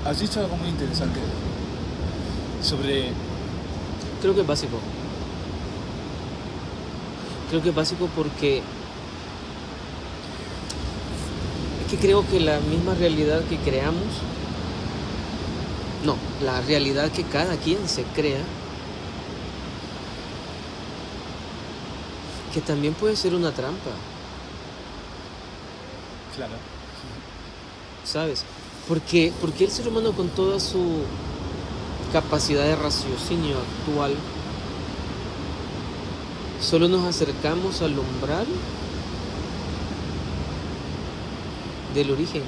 has dicho algo muy interesante sobre... Creo que es básico. Creo que es básico porque es que creo que la misma realidad que creamos, no, la realidad que cada quien se crea, que también puede ser una trampa, Claro. ¿sabes? Porque el ser humano, con toda su capacidad de raciocinio actual, solo nos acercamos al umbral del origen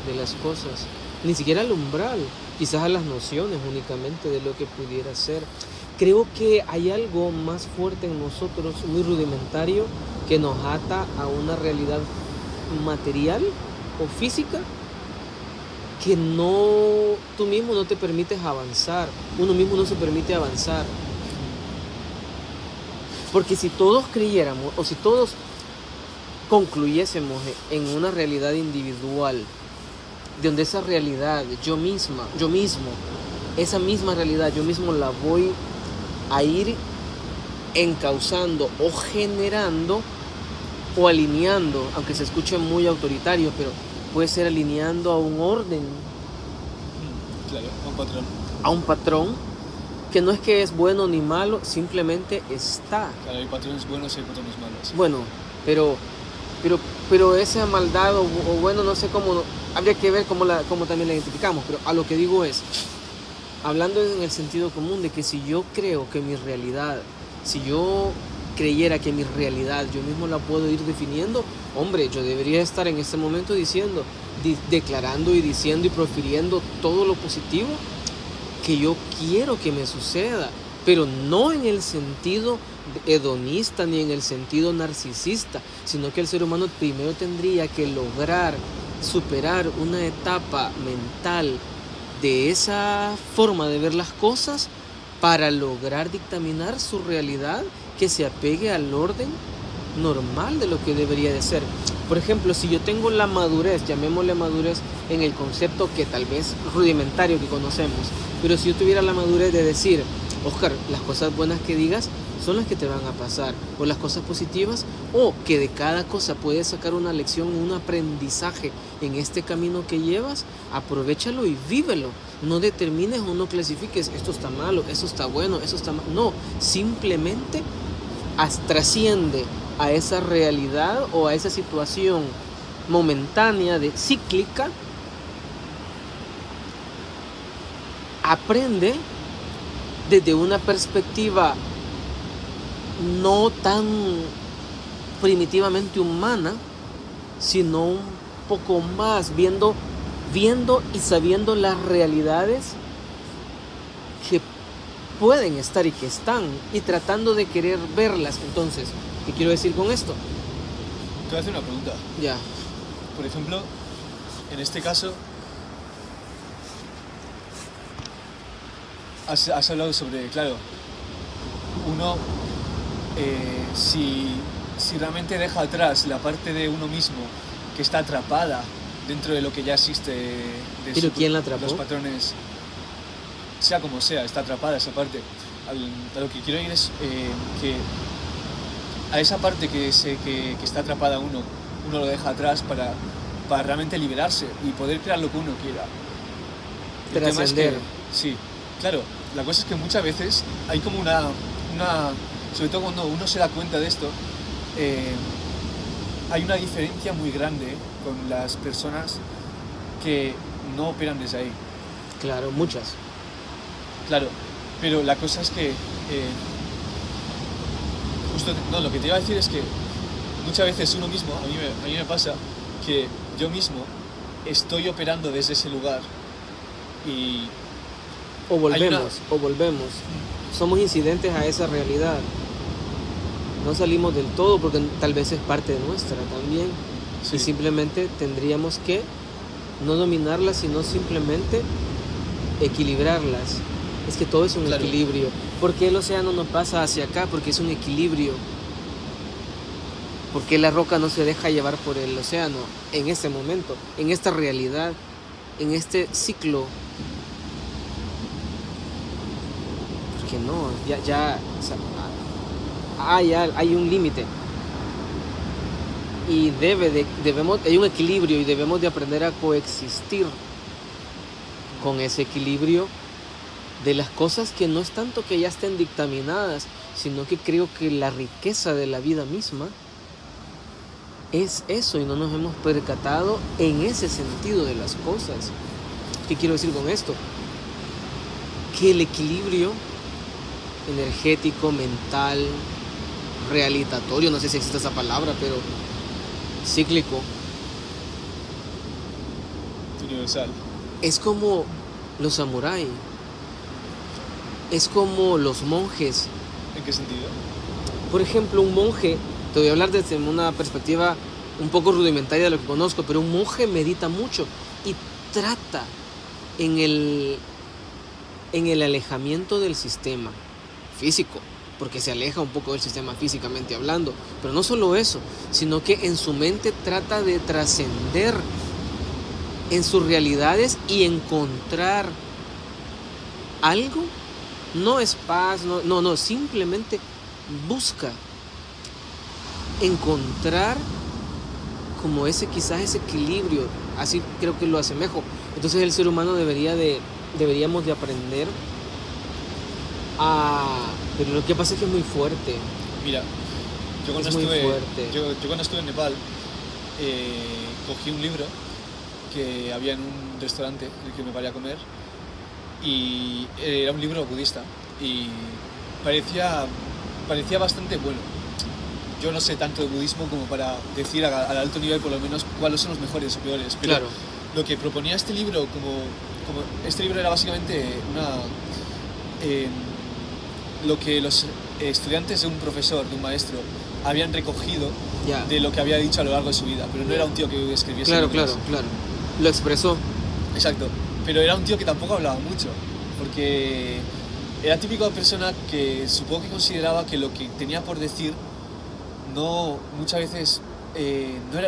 de las cosas, ni siquiera al umbral, quizás a las nociones únicamente de lo que pudiera ser. Creo que hay algo más fuerte en nosotros, muy rudimentario, que nos ata a una realidad material o física, que tú mismo no te permites avanzar, uno mismo no se permite avanzar. Porque si todos creyéramos, o si todos concluyésemos en una realidad individual, de donde esa realidad, yo mismo, esa misma realidad, yo mismo la voy a ir encauzando o generando o alineando, aunque se escuche muy autoritario, pero puede ser alineando a un orden, Claro, a un patrón. a un patrón, que no es que es bueno ni malo, simplemente está. Claro, hay patrones buenos y hay patrones malos. Bueno, pero esa maldad o bueno, no sé cómo, habría que ver cómo también la identificamos, pero a lo que digo es, hablando en el sentido común, de que si yo creo que mi realidad, si yo creyera que mi realidad yo mismo la puedo ir definiendo, hombre, yo debería estar en este momento declarando y diciendo y profiriendo todo lo positivo que yo quiero que me suceda, pero no en el sentido hedonista ni en el sentido narcisista, sino que el ser humano primero tendría que lograr superar una etapa mental de esa forma de ver las cosas para lograr dictaminar su realidad que se apegue al orden normal de lo que debería de ser. Por ejemplo, si yo tengo la madurez, llamémosle madurez en el concepto que tal vez rudimentario que conocemos, pero si yo tuviera la madurez de decir, Oscar, las cosas buenas que digas son las que te van a pasar, o las cosas positivas, o que de cada cosa puedes sacar una lección, un aprendizaje en este camino que llevas, aprovéchalo y vívelo. No determines o no clasifiques, esto está malo, eso está bueno, eso está mal. No, simplemente trasciende a esa realidad o a esa situación momentánea, cíclica, aprende desde una perspectiva no tan primitivamente humana, sino un poco más viendo y sabiendo las realidades que pueden estar y que están, y tratando de querer verlas. Entonces, ¿qué quiero decir con esto? Te voy a hacer una pregunta. Ya. Por ejemplo, en este caso, has hablado sobre, claro, uno, si realmente deja atrás la parte de uno mismo que está atrapada dentro de lo que ya existe, ¿Pero quién la atrapó? Los patrones, sea como sea, está atrapada esa parte. A lo que quiero ir es que a esa parte que está atrapada uno lo deja atrás para realmente liberarse y poder crear lo que uno quiera. El tema es que, sí, claro, la cosa es que muchas veces hay como una sobre todo cuando uno se da cuenta de esto, hay una diferencia muy grande con las personas que no operan desde ahí. Claro, muchas. Claro, pero la cosa es que lo que te iba a decir es que muchas veces uno mismo, a mí me pasa que yo mismo estoy operando desde ese lugar y... O volvemos. Somos incidentes a esa realidad. No salimos del todo porque tal vez es parte de nuestra también. Sí. Y simplemente tendríamos que no dominarlas, sino simplemente equilibrarlas. Es que todo es un equilibrio. ¿Por qué el océano no pasa hacia acá? Porque es un equilibrio. ¿Por qué la roca no se deja llevar por el océano en este momento, en esta realidad? en este ciclo, porque no, o sea, hay un límite y hay un equilibrio y debemos de aprender a coexistir con ese equilibrio de las cosas que no es tanto que ya estén dictaminadas, sino que creo que la riqueza de la vida misma es eso y no nos hemos percatado en ese sentido de las cosas. ¿Qué quiero decir con esto? Que el equilibrio energético, mental, realitatorio, no sé si existe esa palabra, pero cíclico, universal. es como los samuráis, es como los monjes. ¿En qué sentido? Por ejemplo, un monje, te voy a hablar desde una perspectiva un poco rudimentaria de lo que conozco, pero un monje medita mucho y trata en el alejamiento del sistema físico, porque se aleja un poco del sistema físicamente hablando, pero no solo eso, sino que en su mente trata de trascender en sus realidades y encontrar algo. No es paz, no, simplemente busca encontrar como quizás ese equilibrio, así creo que lo asemejo. Entonces el ser humano deberíamos de aprender pero lo que pasa es que es muy fuerte. Mira, yo cuando estuve en Nepal, cogí un libro que había en un restaurante en el que me paré a comer y era un libro budista y parecía bastante bueno. Yo no sé tanto de budismo como para decir al alto nivel por lo menos cuáles son los mejores o peores, pero claro, lo que proponía este libro como este libro era básicamente lo que los estudiantes de un profesor, de un maestro, habían recogido de lo que había dicho a lo largo de su vida, pero no era un tío que escribiese libros. Claro, lo expresó. Exacto, pero era un tío que tampoco hablaba mucho, porque era típico de persona que supongo que consideraba que lo que tenía por decir muchas veces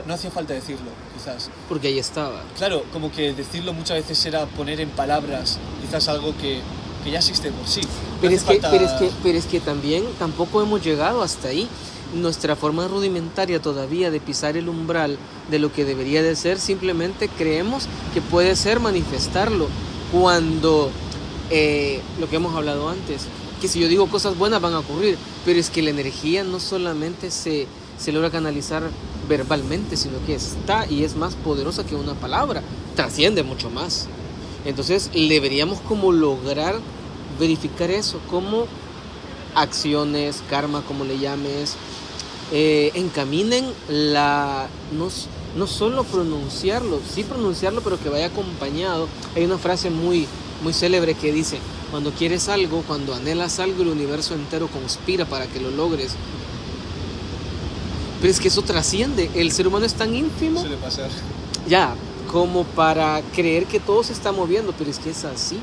no hacía falta decirlo, quizás. Porque ahí estaba. Claro, como que decirlo muchas veces era poner en palabras quizás algo que ya existe por sí. Pero es que también tampoco hemos llegado hasta ahí. Nuestra forma rudimentaria todavía de pisar el umbral de lo que debería de ser, simplemente creemos que puede ser manifestarlo, cuando lo que hemos hablado antes, que si yo digo cosas buenas van a ocurrir, pero es que la energía no solamente se logra canalizar verbalmente, sino que está y es más poderosa que una palabra, trasciende mucho más. Entonces deberíamos como lograr verificar eso, como acciones, karma, como le llames, encaminen no solo pronunciarlo, sí pronunciarlo, pero que vaya acompañado. Hay una frase muy, muy célebre que dice: cuando quieres algo, cuando anhelas algo, el universo entero conspira para que lo logres. Pero es que eso trasciende, el ser humano es tan ínfimo, suele pasar, ya, como para creer que todo se está moviendo, pero es que es así.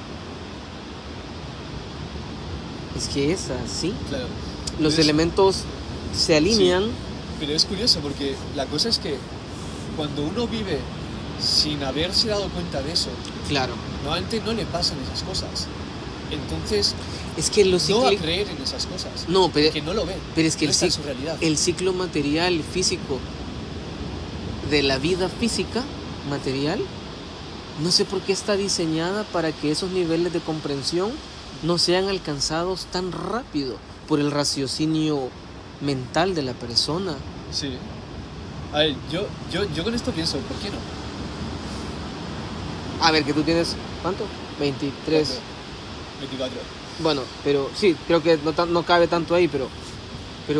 Es que es así. Claro. Los elementos se alinean. Sí, pero es curioso porque la cosa es que cuando uno vive sin haberse dado cuenta de eso, claro, normalmente no le pasan esas cosas. Entonces, es que no va a creer en esas cosas. No, pero que no lo ve. Pero es que no está en su realidad. El ciclo material, físico, de la vida física, material, no sé por qué está diseñada para que esos niveles de comprensión no sean alcanzados tan rápido por el raciocinio mental de la persona. Sí. A ver, yo con esto pienso, ¿por qué no? A ver, que tú tienes, ¿cuánto? 23. 24. Bueno, pero sí, creo que no cabe tanto ahí, pero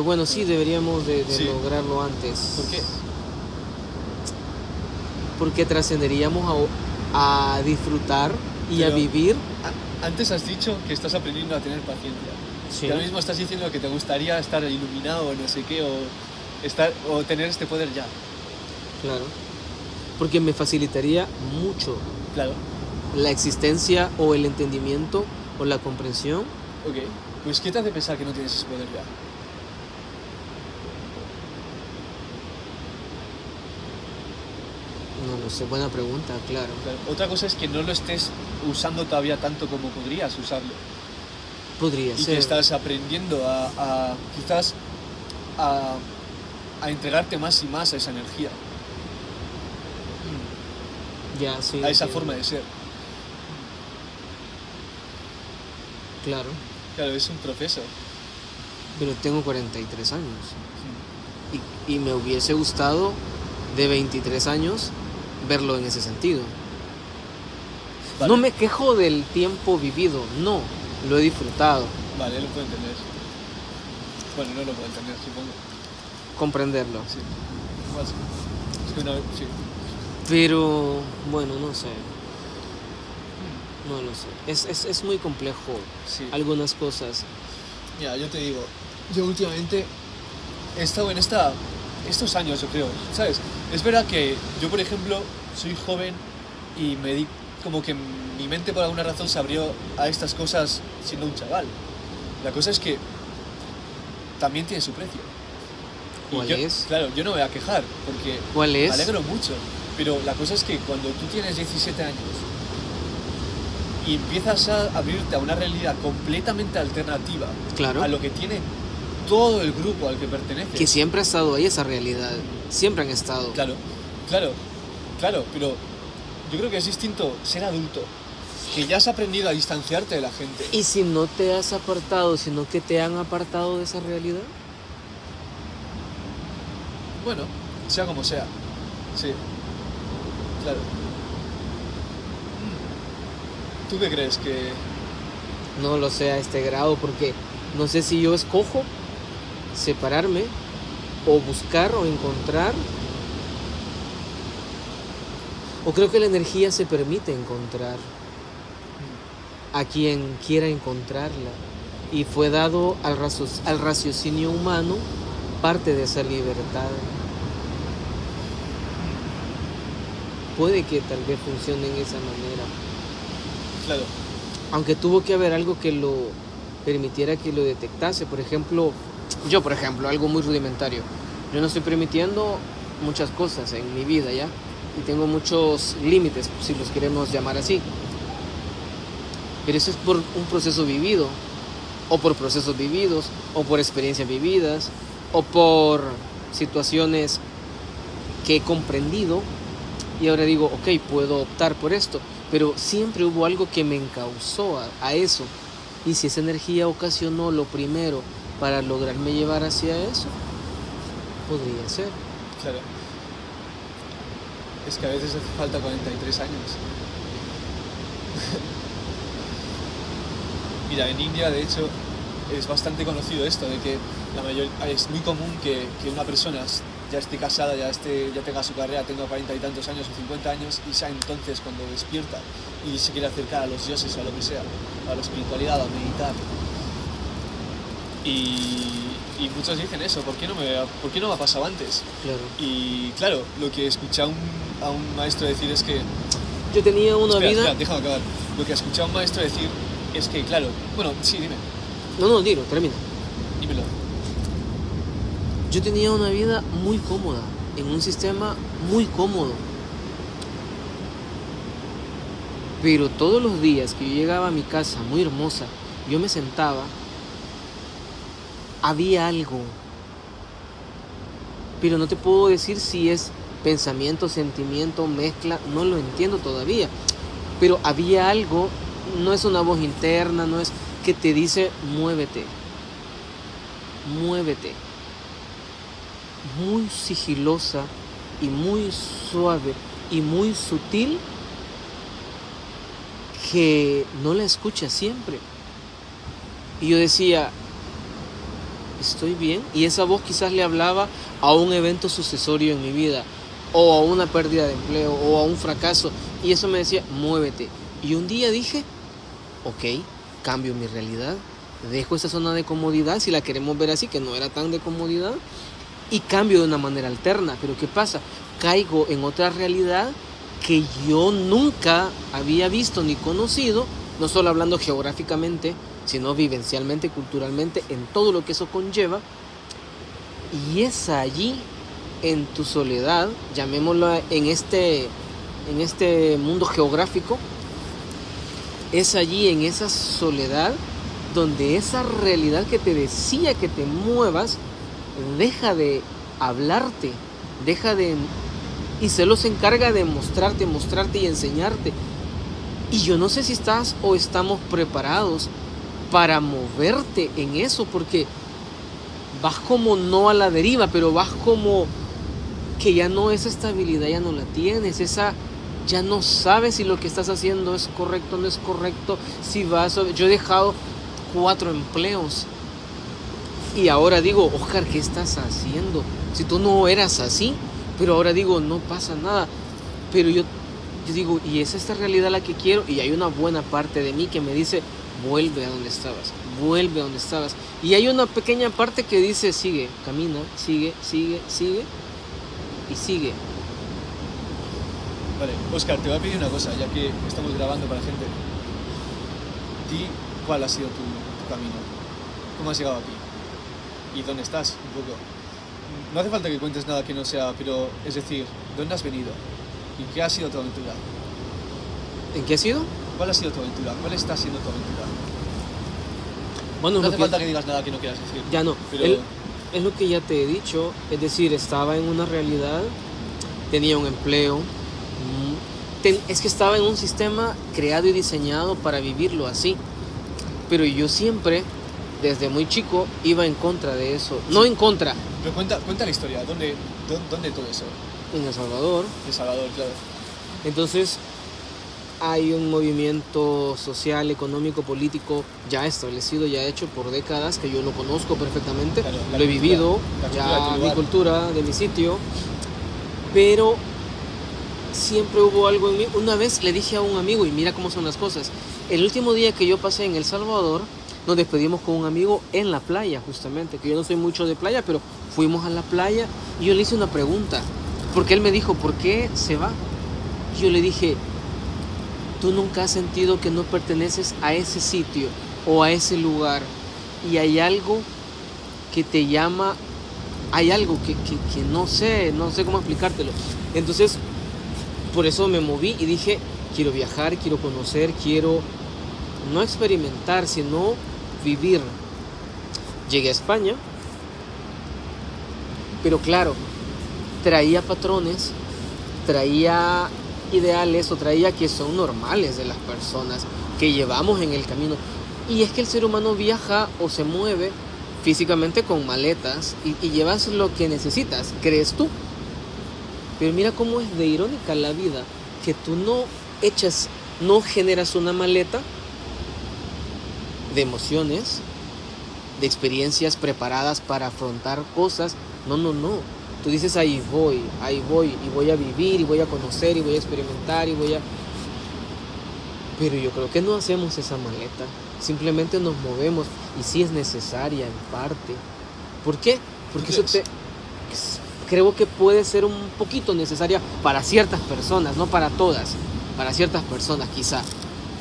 bueno, sí deberíamos de sí. lograrlo antes. ¿Por qué? Porque trascenderíamos a disfrutar y a vivir. Antes has dicho que estás aprendiendo a tener paciencia. Sí. Y ahora mismo estás diciendo que te gustaría estar iluminado o no sé qué, o tener este poder ya. Claro. Porque me facilitaría mucho. Claro. La existencia o el entendimiento o la comprensión. Ok. Pues ¿qué te hace pensar que no tienes ese poder ya? No lo sé, buena pregunta, claro. Claro. Otra cosa es que no lo estés usando todavía tanto como podrías usarlo. Podría Y ser. que estás aprendiendo quizás a entregarte más y más a esa energía, Ya, sí. a esa entiendo. forma de ser. Claro, Claro, es un proceso. pero tengo 43 años. Y me hubiese gustado de 23 años verlo en ese sentido. Vale. No me quejo del tiempo vivido, no, lo he disfrutado. Vale, lo puedo entender. Bueno, no lo puedo entender, supongo. Comprenderlo. Sí. Igual sí. Es que sí. Pero, bueno, no sé. No lo sé. Es muy complejo Sí. algunas cosas. Mira, yo te digo, yo últimamente he estado en estos años, yo creo, ¿sabes? Es verdad que yo, por ejemplo, soy joven y me di como que mi mente por alguna razón se abrió a estas cosas siendo un chaval. La cosa es que también tiene su precio. Y ¿Cuál es? Claro, yo no me voy a quejar porque ¿Cuál me es? alegro mucho, pero la cosa es que cuando tú tienes 17 años y empiezas a abrirte a una realidad completamente alternativa Claro. a lo que tiene todo el grupo al que perteneces. Que siempre ha estado ahí esa realidad. Siempre han estado. Claro, pero yo creo que es distinto ser adulto, que ya has aprendido a distanciarte de la gente. Y si no te has apartado, sino que te han apartado de esa realidad. Bueno, sea como sea. Sí, claro. ¿Tú qué crees que...? No lo sé a este grado, porque no sé si yo escojo separarme o buscar o encontrar, o creo que la energía se permite encontrar a quien quiera encontrarla, y fue dado al raciocinio humano parte de esa libertad. Puede que tal vez funcione de esa manera, Claro, aunque tuvo que haber algo que lo permitiera, que lo detectase. Por ejemplo, algo muy rudimentario. Yo no estoy permitiendo muchas cosas en mi vida, ¿ya? Y tengo muchos límites, si los queremos llamar así. Pero eso es por un proceso vivido, o por procesos vividos, o por experiencias vividas, o por situaciones que he comprendido y ahora digo, ok, puedo optar por esto, pero siempre hubo algo que me encauzó a eso. Y si esa energía ocasionó lo primero para lograrme llevar hacia eso, podría ser. claro. Es que a veces hace falta 43 años. Mira, en India, de hecho, es bastante conocido esto, de que es muy común que una persona ya esté casada, ya tenga su carrera, tenga 40 y tantos años o 50 años, y sea entonces cuando despierta y se quiere acercar a los dioses o a lo que sea, a la espiritualidad, a meditar. Y muchos dicen eso, ¿por qué no me ha pasado antes? Claro. Y claro, lo que escuché a un maestro decir es que... Yo tenía una vida... Espera, déjame acabar. Lo que escuché a un maestro decir es que, claro... Bueno, sí, dime. No, dilo, termina. Dímelo. Yo tenía una vida muy cómoda, en un sistema muy cómodo. Pero todos los días que yo llegaba a mi casa, muy hermosa, yo me sentaba, había algo. Pero no te puedo decir si es pensamiento, sentimiento, mezcla, no lo entiendo todavía. Pero había algo, no es una voz interna, no es que te dice, muévete, muévete. Muy sigilosa y muy suave y muy sutil, que no la escuchas siempre. Y yo decía, ¿estoy bien? Y esa voz quizás le hablaba a un evento sucesorio en mi vida, o a una pérdida de empleo, o a un fracaso, y eso me decía, muévete. Y un día dije, ok, cambio mi realidad, dejo esa zona de comodidad, si la queremos ver así, que no era tan de comodidad, y cambio de una manera alterna. Pero ¿qué pasa? Caigo en otra realidad que yo nunca había visto ni conocido, no solo hablando geográficamente, sino vivencialmente, culturalmente, en todo lo que eso conlleva. Y es allí en tu soledad, llamémoslo en este mundo geográfico, es allí en esa soledad donde esa realidad que te decía que te muevas deja de hablarte, y solo se encarga de mostrarte y enseñarte. Y yo no sé si estás o estamos preparados para moverte en eso, porque vas como no a la deriva, pero vas como que ya no, esa estabilidad ya no la tienes, ya no sabes si lo que estás haciendo es correcto o no es correcto, yo he dejado 4 empleos y ahora digo, Oscar, ¿qué estás haciendo? Si tú no eras así, pero ahora digo, no pasa nada, pero yo digo, y es esta realidad la que quiero, y hay una buena parte de mí que me dice, vuelve a donde estabas, y hay una pequeña parte que dice, sigue, camina, sigue, y sigue. Vale, Oscar, te voy a pedir una cosa, ya que estamos grabando para la gente. Di cuál ha sido tu camino, cómo has llegado aquí y dónde estás, un poco. No hace falta que cuentes nada que no sea, pero es decir, ¿dónde has venido? ¿Y qué ha sido tu aventura? ¿En qué ha sido? ¿Cuál ha sido tu aventura? ¿Cuál está siendo tu aventura? Bueno, no hace falta que digas nada que no quieras decir. Ya no, pero... es lo que ya te he dicho, es decir, estaba en una realidad, tenía un empleo, es que estaba en un sistema creado y diseñado para vivirlo así, pero yo siempre, desde muy chico, iba en contra de eso, sí. No en contra. Pero cuenta la historia, ¿dónde todo eso? En El Salvador. El Salvador, claro. Entonces, hay un movimiento social, económico, político ya establecido, ya hecho por décadas, que yo lo conozco perfectamente, claro, lo he vivido, ya mi cultura, de mi sitio, pero siempre hubo algo en mí. Una vez le dije a un amigo, y mira cómo son las cosas, el último día que yo pasé en El Salvador, nos despedimos con un amigo en la playa, justamente, que yo no soy mucho de playa, pero fuimos a la playa, y yo le hice una pregunta, porque él me dijo, ¿por qué se va? Y yo le dije, ¿tú nunca has sentido que no perteneces a ese sitio o a ese lugar y hay algo que te llama, hay algo que no sé cómo explicártelo? Entonces, por eso me moví y dije, quiero viajar, quiero conocer, quiero no experimentar, sino vivir. Llegué a España, pero claro, traía patrones, traía ideales o traía que son normales de las personas que llevamos en el camino, y es que el ser humano viaja o se mueve físicamente con maletas y llevas lo que necesitas, crees tú, pero mira cómo es de irónica la vida, que tú no generas una maleta de emociones, de experiencias preparadas para afrontar cosas, no, tú dices ahí voy y voy a vivir y voy a conocer y voy a experimentar pero yo creo que no hacemos esa maleta, simplemente nos movemos, y sí es necesaria en parte. ¿Por qué? Porque eso creo que puede ser un poquito necesaria para ciertas personas, no para todas, para ciertas personas quizá,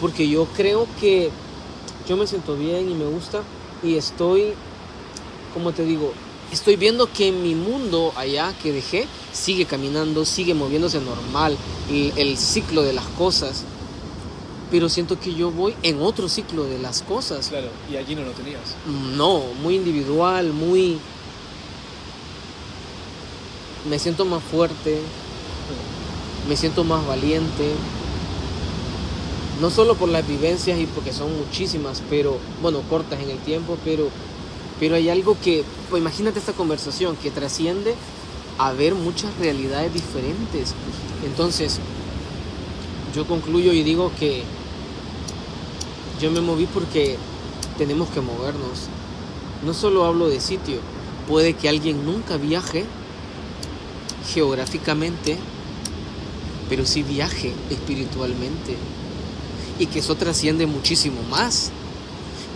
porque yo creo que yo me siento bien y me gusta y estoy, como te digo, estoy viendo que mi mundo allá que dejé sigue caminando, sigue moviéndose normal, el ciclo de las cosas, pero siento que yo voy en otro ciclo de las cosas. Claro, y allí no lo tenías. No, muy individual, me siento más fuerte, me siento más valiente, no solo por las vivencias y porque son muchísimas, pero bueno, cortas en el tiempo, pero hay algo que, pues imagínate esta conversación que trasciende a ver muchas realidades diferentes. Entonces, yo concluyo y digo que yo me moví porque tenemos que movernos. No solo hablo de sitio, puede que alguien nunca viaje geográficamente, pero sí viaje espiritualmente, y que eso trasciende muchísimo más,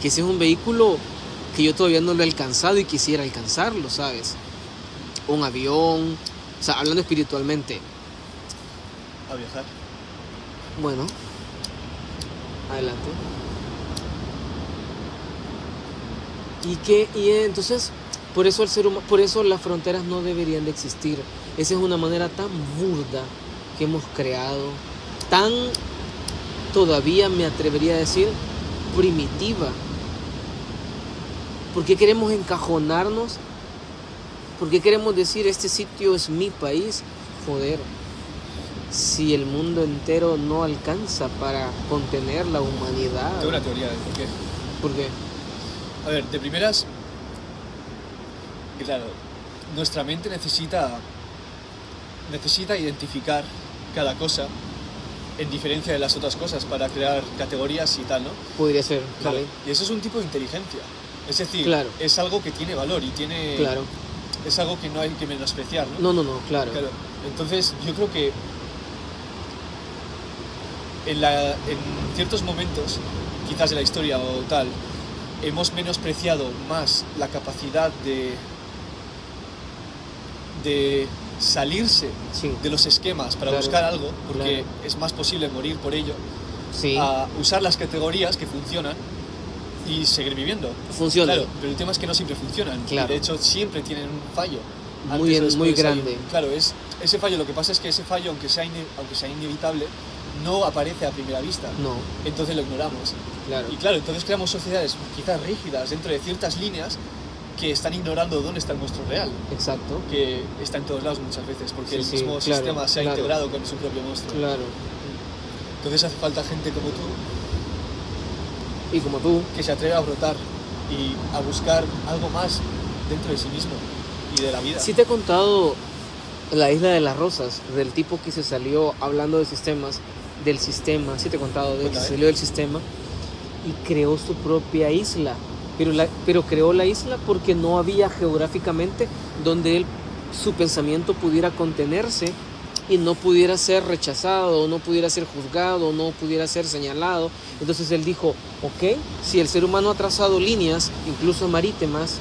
que ese es un vehículo que yo todavía no lo he alcanzado y quisiera alcanzarlo, ¿sabes? Un avión, o sea, hablando espiritualmente. A viajar. Bueno, adelante. Y entonces, Por eso por eso las fronteras no deberían de existir. Esa es una manera tan burda que hemos creado, tan, todavía me atrevería a decir, primitiva. ¿Por qué queremos encajonarnos? ¿Por qué queremos decir este sitio es mi país? Joder, si el mundo entero no alcanza para contener la humanidad. Tengo una teoría de por qué. ¿Por qué? A ver, de primeras, claro, nuestra mente necesita identificar cada cosa en diferencia de las otras cosas para crear categorías y tal, ¿no? Podría ser, Claro. ¿vale? Y eso es un tipo de inteligencia. Es decir, Claro. es algo que tiene valor y tiene... Claro. Es algo que no hay que menospreciar, ¿no? No, claro. Claro. Entonces, yo creo que en ciertos momentos, quizás de la historia o tal, hemos menospreciado más la capacidad de salirse Sí, de los esquemas para Claro, buscar algo, porque claro. es más posible morir por ello, sí, a usar las categorías que funcionan y seguir viviendo. funciona. Claro, pero el tema es que no siempre funcionan. Claro. Y de hecho, siempre tienen un fallo. Muy Antes o muy después hay grande. claro, ese fallo, lo que pasa es que ese fallo, aunque sea inevitable, no aparece a primera vista. No, Entonces lo ignoramos. claro. Y claro, entonces creamos sociedades quizás rígidas dentro de ciertas líneas que están ignorando dónde está el monstruo real, Exacto. que está en todos lados muchas veces, porque Sí, el sí, mismo claro, sistema se ha claro. integrado con su propio monstruo. Claro. Entonces hace falta gente como tú Y como tú, que se atreve a brotar y a buscar algo más dentro de sí mismo y de la vida. sí te he contado la isla de las rosas, del tipo que se salió hablando de sistemas, del sistema, sí te he contado de que Cuéntame. salió del sistema y creó su propia isla. Pero creó la isla porque no había geográficamente donde su pensamiento pudiera contenerse y no pudiera ser rechazado, no pudiera ser juzgado, no pudiera ser señalado. Entonces él dijo, ok, si el ser humano ha trazado líneas, incluso marítimas,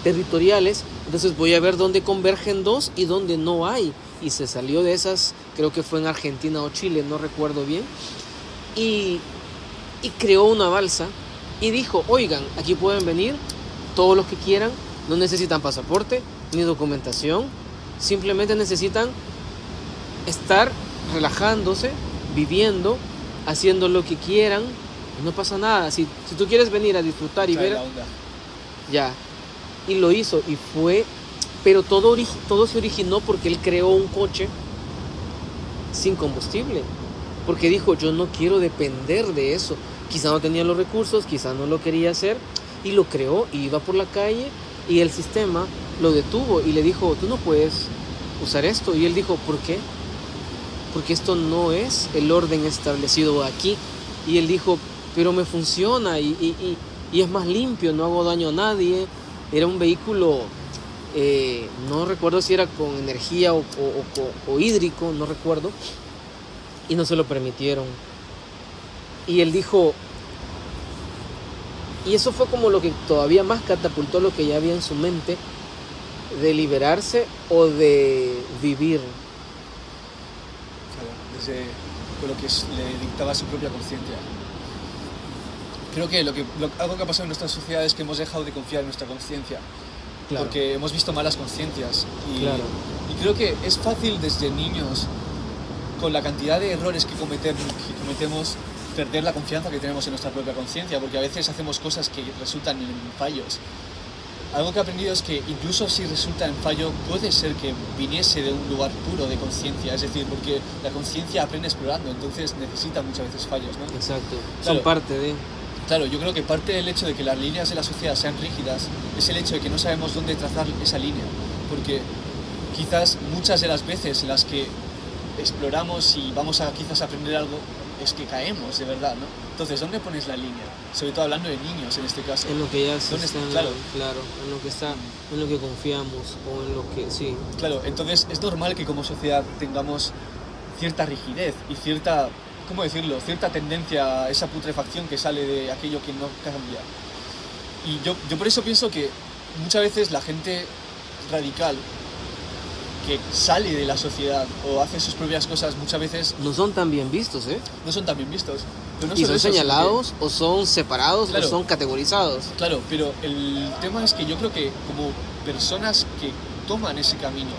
territoriales, entonces voy a ver dónde convergen dos y dónde no hay. Y se salió de esas, creo que fue en Argentina o Chile, no recuerdo bien, y creó una balsa y dijo, oigan, aquí pueden venir todos los que quieran, no necesitan pasaporte ni documentación, simplemente necesitan estar relajándose, viviendo, haciendo lo que quieran, y no pasa nada. Si tú quieres venir a disfrutar y Trae ver, la onda. ya. Y lo hizo y fue, pero todo se originó porque él creó un coche sin combustible, porque dijo, yo no quiero depender de eso. Quizá no tenía los recursos, quizá no lo quería hacer, y lo creó, y iba por la calle y el sistema lo detuvo y le dijo, tú no puedes usar esto. Y él dijo, ¿por qué? Porque esto no es el orden establecido aquí. Y él dijo, pero me funciona y es más limpio, no hago daño a nadie. Era un vehículo, no recuerdo si era con energía o hídrico, no recuerdo, y no se lo permitieron. Y él dijo, y eso fue como lo que todavía más catapultó lo que ya había en su mente, de liberarse o de vivir. Claro, desde con lo que le dictaba su propia conciencia. Creo que algo que ha pasado en nuestra sociedad es que hemos dejado de confiar en nuestra conciencia, Claro. porque hemos visto malas conciencias. Claro. Y creo que es fácil desde niños, con la cantidad de errores que cometemos, perder la confianza que tenemos en nuestra propia conciencia, porque a veces hacemos cosas que resultan en fallos. Algo que he aprendido es que incluso si resulta en fallo, puede ser que viniese de un lugar puro de conciencia, es decir, porque la conciencia aprende explorando, entonces necesita muchas veces fallos, ¿no? Exacto. Claro. Son parte de... Claro, yo creo que parte del hecho de que las líneas de la sociedad sean rígidas es el hecho de que no sabemos dónde trazar esa línea, porque quizás muchas de las veces en las que exploramos y vamos a quizás aprender algo, es que caemos de verdad, ¿no? Entonces, ¿dónde pones la línea? Sobre todo hablando de niños en este caso. En lo que ya se ¿Dónde está, está? Claro. claro, en lo que está, en lo que confiamos o en lo que, sí. Claro, entonces es normal que como sociedad tengamos cierta rigidez y cierta, ¿cómo decirlo? Cierta tendencia a esa putrefacción que sale de aquello que no cambia. Y yo por eso pienso que muchas veces la gente radical que sale de la sociedad o hace sus propias cosas muchas veces No son tan bien vistos, ¿eh? no son tan bien vistos. Pero no Y solo son eso, sino que- señalados o son separados Claro. o son categorizados. Claro, pero el tema es que yo creo que como personas que toman ese camino,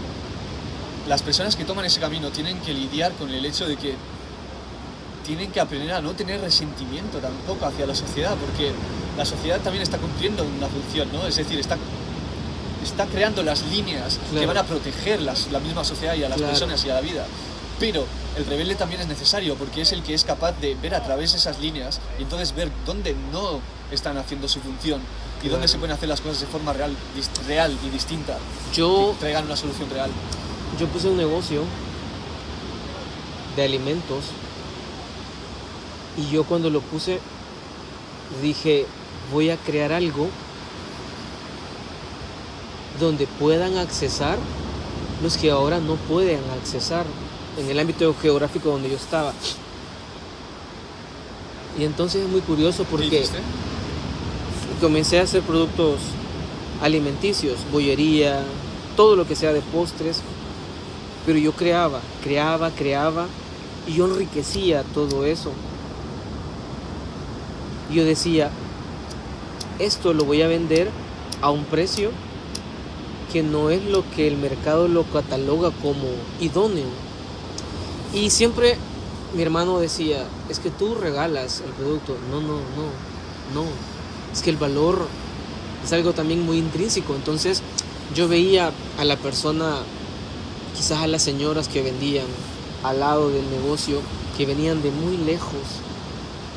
las personas que toman ese camino tienen que lidiar con el hecho de que tienen que aprender a no tener resentimiento tampoco hacia la sociedad, porque la sociedad también está cumpliendo una función, ¿no? Es decir, está creando las líneas que Claro. van a proteger la misma sociedad y a las Claro. personas y a la vida. Pero el rebelde también es necesario porque es el que es capaz de ver a través de esas líneas y entonces ver dónde no están haciendo su función y Claro. dónde se pueden hacer las cosas de forma real y distinta, Yo, que traigan una solución real. yo puse un negocio de alimentos y yo cuando lo puse dije, voy a crear algo donde puedan accesar los que ahora no pueden accesar en el ámbito geográfico donde yo estaba. Y entonces es muy curioso ¿Qué porque hiciste? comencé a hacer productos alimenticios, bollería, todo lo que sea de postres, pero yo creaba y yo enriquecía todo eso. Y yo decía, esto lo voy a vender a un precio que no es lo que el mercado lo cataloga como idóneo. Y siempre mi hermano decía, es que tú regalas el producto. No. Es que el valor es algo también muy intrínseco. Entonces yo veía a la persona, quizás a las señoras que vendían al lado del negocio, que venían de muy lejos,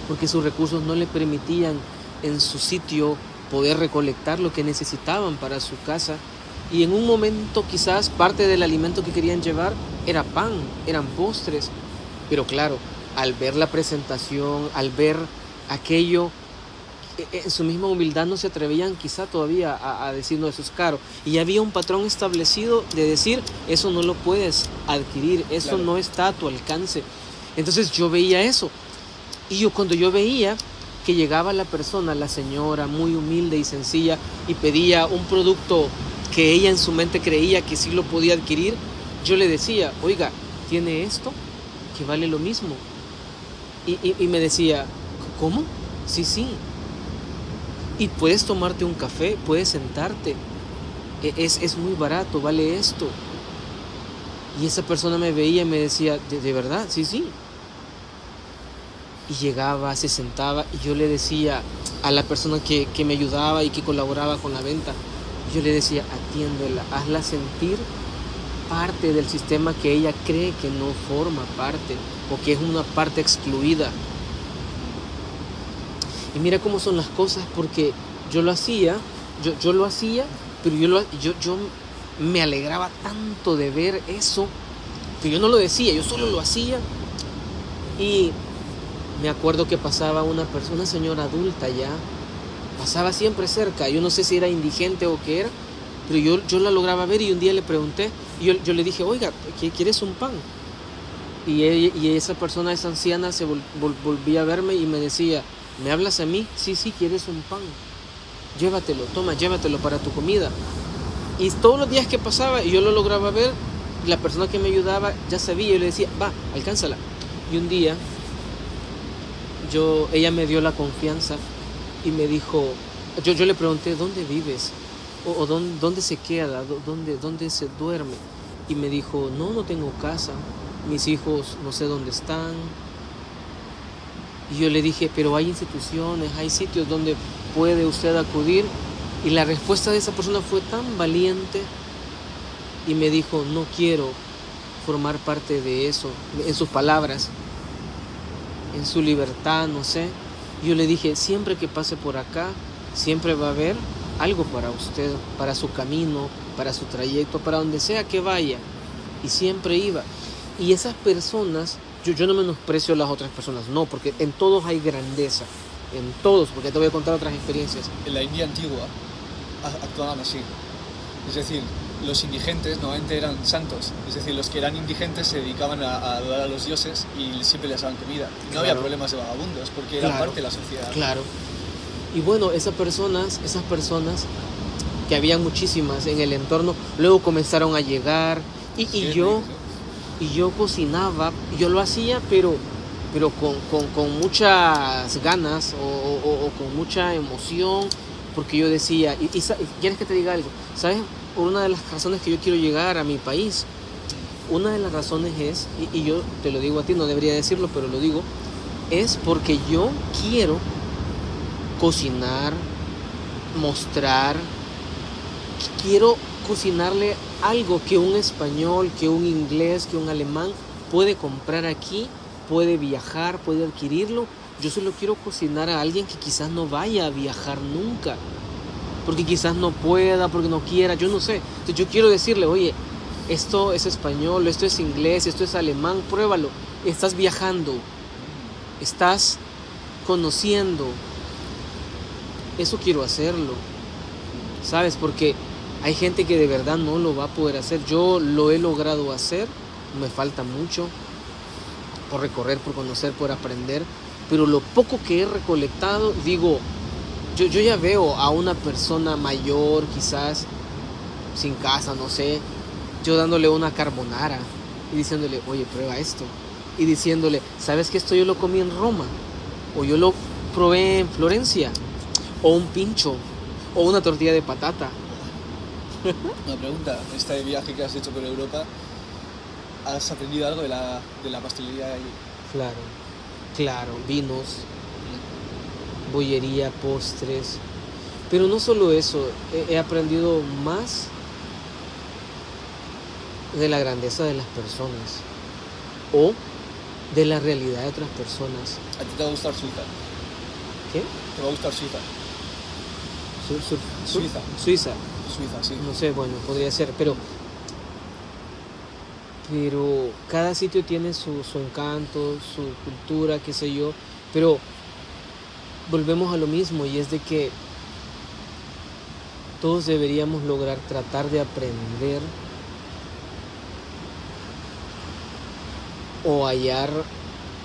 porque sus recursos no le permitían en su sitio poder recolectar lo que necesitaban para su casa. Y en un momento quizás parte del alimento que querían llevar era pan, eran postres. Pero claro, al ver la presentación, al ver aquello, en su misma humildad no se atrevían quizá todavía a decir, no, eso es caro. Y había un patrón establecido de decir, eso no lo puedes adquirir, eso Claro. no está a tu alcance. Entonces yo veía eso. Y cuando yo veía que llegaba la persona, la señora, muy humilde y sencilla, y pedía un producto que ella en su mente creía que sí lo podía adquirir, yo le decía, oiga, ¿tiene esto? Que vale lo mismo. Y me decía, ¿cómo? Sí. Y puedes tomarte un café, puedes sentarte. Es muy barato, vale esto. Y esa persona me veía y me decía, ¿de verdad? Sí. Y llegaba, se sentaba y yo le decía a la persona que me ayudaba y que colaboraba con la venta, yo le decía, atiéndela, hazla sentir parte del sistema que ella cree que no forma parte o que es una parte excluida. Y mira cómo son las cosas, porque yo lo hacía, pero yo me alegraba tanto de ver eso, que yo no lo decía, yo solo lo hacía. Y me acuerdo que pasaba una señora adulta ya, pasaba siempre cerca, yo no sé si era indigente o qué era, pero yo la lograba ver y un día le pregunté, y yo le dije, oiga, ¿quieres un pan? Y esa persona, esa anciana, se volvía a verme y me decía, ¿me hablas a mí? Sí, ¿quieres un pan? Llévatelo para tu comida. Y todos los días que pasaba y yo lo lograba ver, la persona que me ayudaba ya sabía, yo le decía, va, alcánzala. Y un día, ella me dio la confianza y me dijo, yo le pregunté, ¿dónde vives? O ¿dónde se queda? ¿Dónde se duerme? Y me dijo, no tengo casa, mis hijos no sé dónde están. Y yo le dije, pero hay instituciones, hay sitios donde puede usted acudir. Y la respuesta de esa persona fue tan valiente y me dijo, no quiero formar parte de eso, en sus palabras, en su libertad, no sé. Yo le dije, siempre que pase por acá, siempre va a haber algo para usted, para su camino, para su trayecto, para donde sea que vaya. Y siempre iba. Y esas personas, yo no menosprecio a las otras personas, no, porque en todos hay grandeza, en todos, porque te voy a contar otras experiencias. En la India antigua actuaban así. Es decir, los indigentes normalmente eran santos. Es decir, los que eran indigentes se dedicaban a adorar a los dioses y siempre les daban comida. No había problemas de vagabundos porque eran parte de la sociedad. Claro. Y bueno, esas personas, que habían muchísimas en el entorno, luego comenzaron a llegar y yo cocinaba, yo lo hacía, pero pero con muchas ganas o con mucha emoción, porque yo decía, y ¿quieres que te diga algo? ¿Sabes? Por una de las razones que yo quiero llegar a mi país, una de las razones es, y yo te lo digo a ti, no debería decirlo, pero lo digo, es porque yo quiero cocinar, mostrar, quiero cocinarle algo que un español, que un inglés, que un alemán puede comprar aquí, puede viajar, puede adquirirlo. Yo se lo quiero cocinar a alguien que quizás no vaya a viajar nunca, porque quizás no pueda, porque no quiera, yo no sé. Entonces yo quiero decirle, oye, esto es español, esto es inglés, esto es alemán, pruébalo. Estás viajando, estás conociendo. Eso quiero hacerlo, ¿sabes? Porque hay gente que de verdad no lo va a poder hacer. Yo lo he logrado hacer, me falta mucho por recorrer, por conocer, por aprender, pero lo poco que he recolectado, digo, yo ya veo a una persona mayor, quizás sin casa, no sé, yo dándole una carbonara y diciéndole, oye, prueba esto, y diciéndole, ¿sabes que esto yo lo comí en Roma? O yo lo probé en Florencia, o un pincho, o una tortilla de patata. Una pregunta, en este viaje que has hecho por Europa, ¿has aprendido algo de la pastelería ahí? Claro, vinos, bollería, postres, pero no solo eso, he aprendido más de la grandeza de las personas, o de la realidad de otras personas. ¿A ti te va a gustar Suiza? ¿Qué? ¿Te va a gustar Suiza? Suiza. Suiza, sí. No sé, bueno, podría ser, pero cada sitio tiene su encanto, su cultura, qué sé yo, pero volvemos a lo mismo, y es de que todos deberíamos lograr tratar de aprender o hallar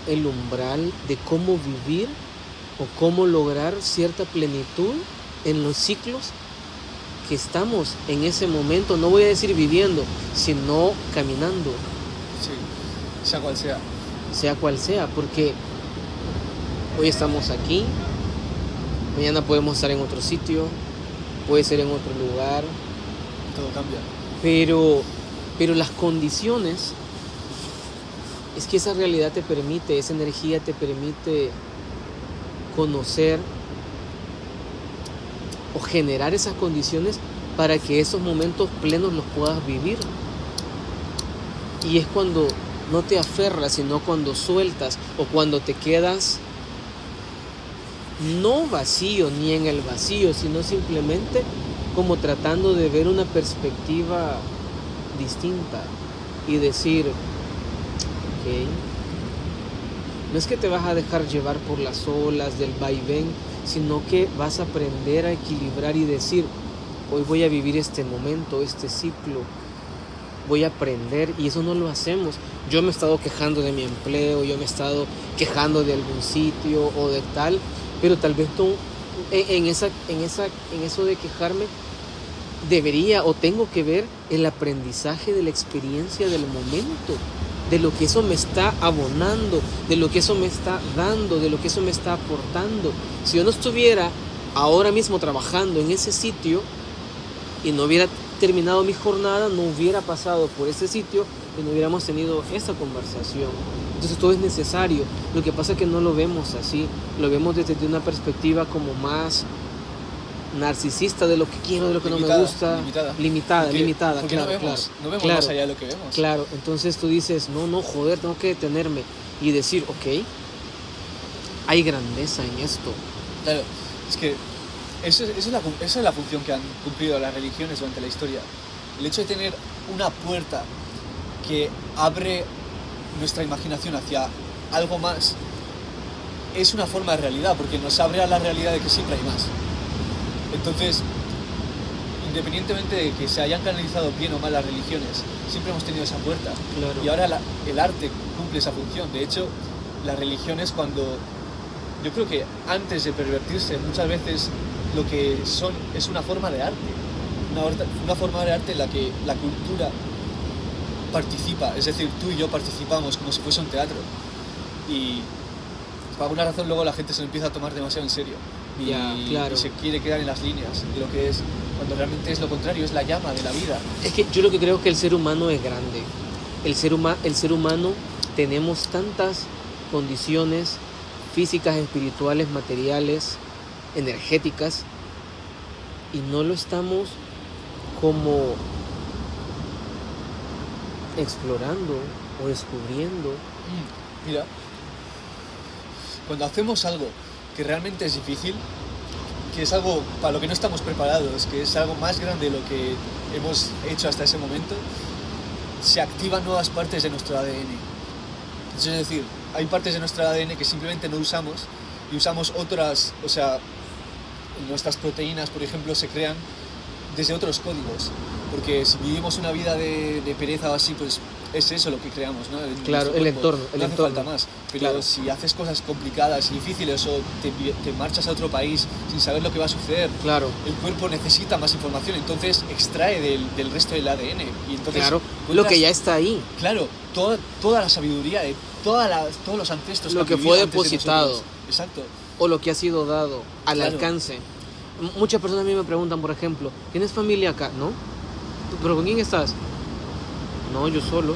el umbral de cómo vivir o cómo lograr cierta plenitud en los ciclos que estamos en ese momento, no voy a decir viviendo, sino caminando. Sí, sea cual sea. Sea cual sea, porque hoy estamos aquí, mañana podemos estar en otro sitio, puede ser en otro lugar. Todo cambia. Pero las condiciones, es que esa realidad te permite, esa energía te permite conocer o generar esas condiciones para que esos momentos plenos los puedas vivir. Y es cuando no te aferras, sino cuando sueltas, o cuando te quedas no vacío ni en el vacío, sino simplemente como tratando de ver una perspectiva distinta y decir, ok, no es que te vas a dejar llevar por las olas del vaivén, sino que vas a aprender a equilibrar y decir, hoy voy a vivir este momento, este ciclo, voy a aprender, y eso no lo hacemos. Yo me he estado quejando de mi empleo, yo me he estado quejando de algún sitio o de tal, pero tal vez tú, en eso de quejarme, debería o tengo que ver el aprendizaje de la experiencia del momento, de lo que eso me está abonando, de lo que eso me está dando, de lo que eso me está aportando. Si yo no estuviera ahora mismo trabajando en ese sitio y no hubiera terminado mi jornada, no hubiera pasado por ese sitio y no hubiéramos tenido esa conversación. Entonces todo es necesario. Lo que pasa es que no lo vemos así, lo vemos desde una perspectiva como más narcisista, de lo que quiero, de lo que no me gusta, limitada, porque claro, no vemos más allá de lo que vemos. Claro, entonces tú dices, no, joder, tengo que detenerme y decir, ok, hay grandeza en esto. Claro, es que esa es la función que han cumplido las religiones durante la historia. El hecho de tener una puerta que abre nuestra imaginación hacia algo más es una forma de realidad, porque nos abre a la realidad de que siempre hay más. Entonces, independientemente de que se hayan canalizado bien o mal las religiones, siempre hemos tenido esa puerta. Claro. Y ahora el arte cumple esa función. De hecho, las religiones, yo creo que antes de pervertirse, muchas veces lo que son es una forma de arte. Una forma de arte en la que la cultura participa. Es decir, tú y yo participamos como si fuese un teatro. Y por alguna razón luego la gente se lo empieza a tomar demasiado en serio y, Ya, claro. y se quiere quedar en las líneas de lo que es, cuando realmente es lo contrario, es la llama de la vida. Es que yo lo que creo es que el ser humano es grande. El ser humano tenemos tantas condiciones físicas, espirituales, materiales, energéticas, y no lo estamos como explorando o descubriendo. Mira, cuando hacemos algo que realmente es difícil, que es algo para lo que no estamos preparados, que es algo más grande de lo que hemos hecho hasta ese momento, se activan nuevas partes de nuestro ADN. Es decir, hay partes de nuestro ADN que simplemente no usamos y usamos otras, o sea, nuestras proteínas, por ejemplo, se crean desde otros códigos, porque si vivimos una vida de pereza o así, pues es eso lo que creamos, ¿no? Claro, el entorno. No hace falta más, pero claro. si haces cosas complicadas y difíciles o te marchas a otro país sin saber lo que va a suceder, Claro, el cuerpo necesita más información, entonces extrae del resto del ADN y entonces claro, lo que ya está ahí, claro, toda la sabiduría de todos los ancestros lo han que vivido fue antes de depositado. nosotros. Exacto. o lo que ha sido dado al Claro. alcance. Muchas personas a mí me preguntan, por ejemplo, ¿tienes familia acá? ¿No? ¿Pero con quién estás? No, yo solo.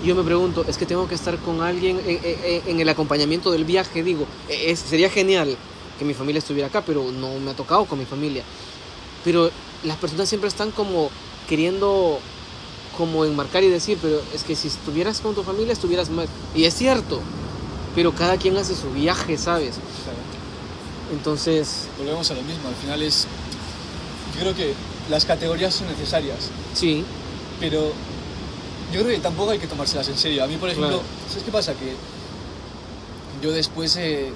Y yo me pregunto, es que tengo que estar con alguien en el acompañamiento del viaje. Digo, sería genial que mi familia estuviera acá, pero no me ha tocado con mi familia. Pero las personas siempre están como queriendo como enmarcar y decir, pero es que si estuvieras con tu familia estuvieras mal. Y es cierto, pero cada quien hace su viaje, ¿sabes? Claro. Entonces, Volvemos a lo mismo, al final es... Yo creo que las categorías son necesarias, sí, pero yo creo que tampoco hay que tomárselas en serio. A mí, por ejemplo, Claro. ¿sabes qué pasa? Que yo después de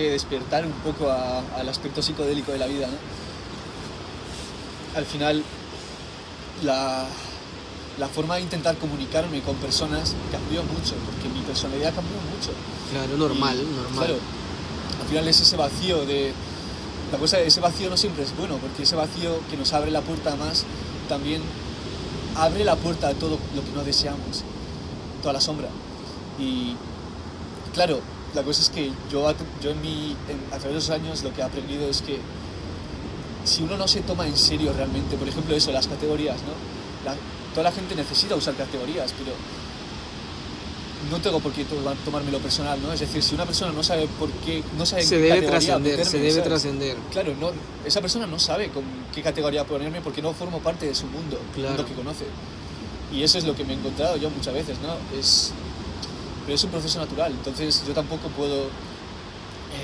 despertar un poco al aspecto psicodélico de la vida, ¿no? Al final, la forma de intentar comunicarme con personas cambió mucho, porque mi personalidad cambió mucho. claro, normal, Y, normal. Claro, al final es ese vacío de... La cosa, ese vacío no siempre es bueno, porque ese vacío que nos abre la puerta más, también abre la puerta a todo lo que no deseamos, toda la sombra. Y claro, la cosa es que yo a través de los años lo que he aprendido es que si uno no se toma en serio realmente, por ejemplo eso, las categorías, ¿no? Toda la gente necesita usar categorías, pero no tengo por qué tomármelo personal, ¿no? Es decir, si una persona no sabe por qué, no sabe en Se qué debe categoría trascender, meterme, se debe ¿sabes? trascender. Claro, no, esa persona no sabe con qué categoría ponerme porque no formo parte de su mundo, Claro. mundo que conoce. Y eso es lo que me he encontrado yo muchas veces, ¿no? Pero es un proceso natural, entonces yo tampoco puedo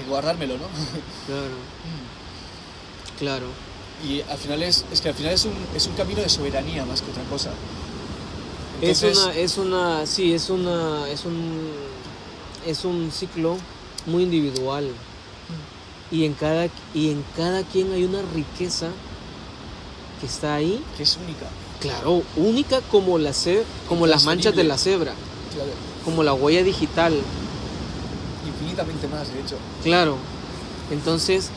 guardármelo, ¿no? Claro, claro. Y al final es que al final es un camino de soberanía más que otra cosa. Es Entonces, un ciclo muy individual. Y en cada quien hay una riqueza que está ahí, que es única. claro, única como como las manchas de la cebra, Claro, como la huella digital. infinitamente más, de hecho. Claro. Entonces,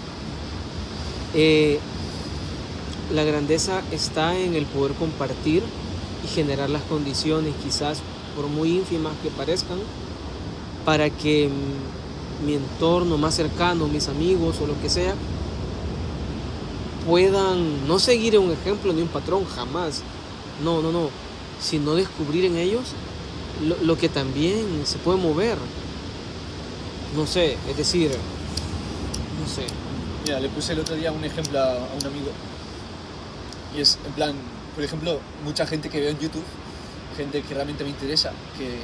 la grandeza está en el poder compartir y generar las condiciones, quizás por muy ínfimas que parezcan, para que mi entorno más cercano, mis amigos o lo que sea, puedan no seguir un ejemplo ni un patrón, jamás. No, sino descubrir en ellos lo que también se puede mover. No sé, es decir, no sé. Mira, le puse el otro día un ejemplo a un amigo. Y es, en plan, por ejemplo, mucha gente que veo en YouTube, gente que realmente me interesa, que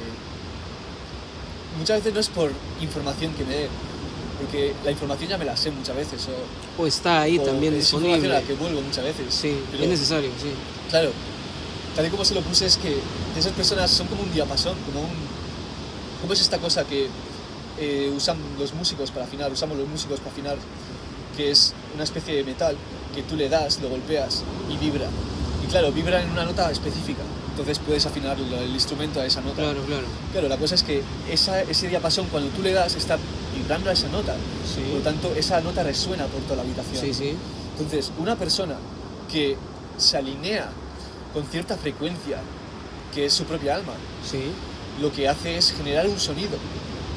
muchas veces no es por información que me dé, porque la información ya me la sé muchas veces, O está ahí o también es información disponible. a la que vuelvo muchas veces. Sí, Pero, es necesario, sí. claro, tal y como se lo puse es que esas personas son como un diapasón, ¿cómo es esta cosa que usan los músicos para afinar, usamos los músicos para afinar, que es una especie de metal que tú le das, lo golpeas y vibra. Y claro, vibra en una nota específica, entonces puedes afinar el instrumento a esa nota. Claro. Claro, la cosa es que ese diapasón cuando tú le das está vibrando a esa nota, Sí. por lo tanto esa nota resuena por toda la habitación. Sí. Entonces, una persona que se alinea con cierta frecuencia, que es su propia alma, Sí. lo que hace es generar un sonido.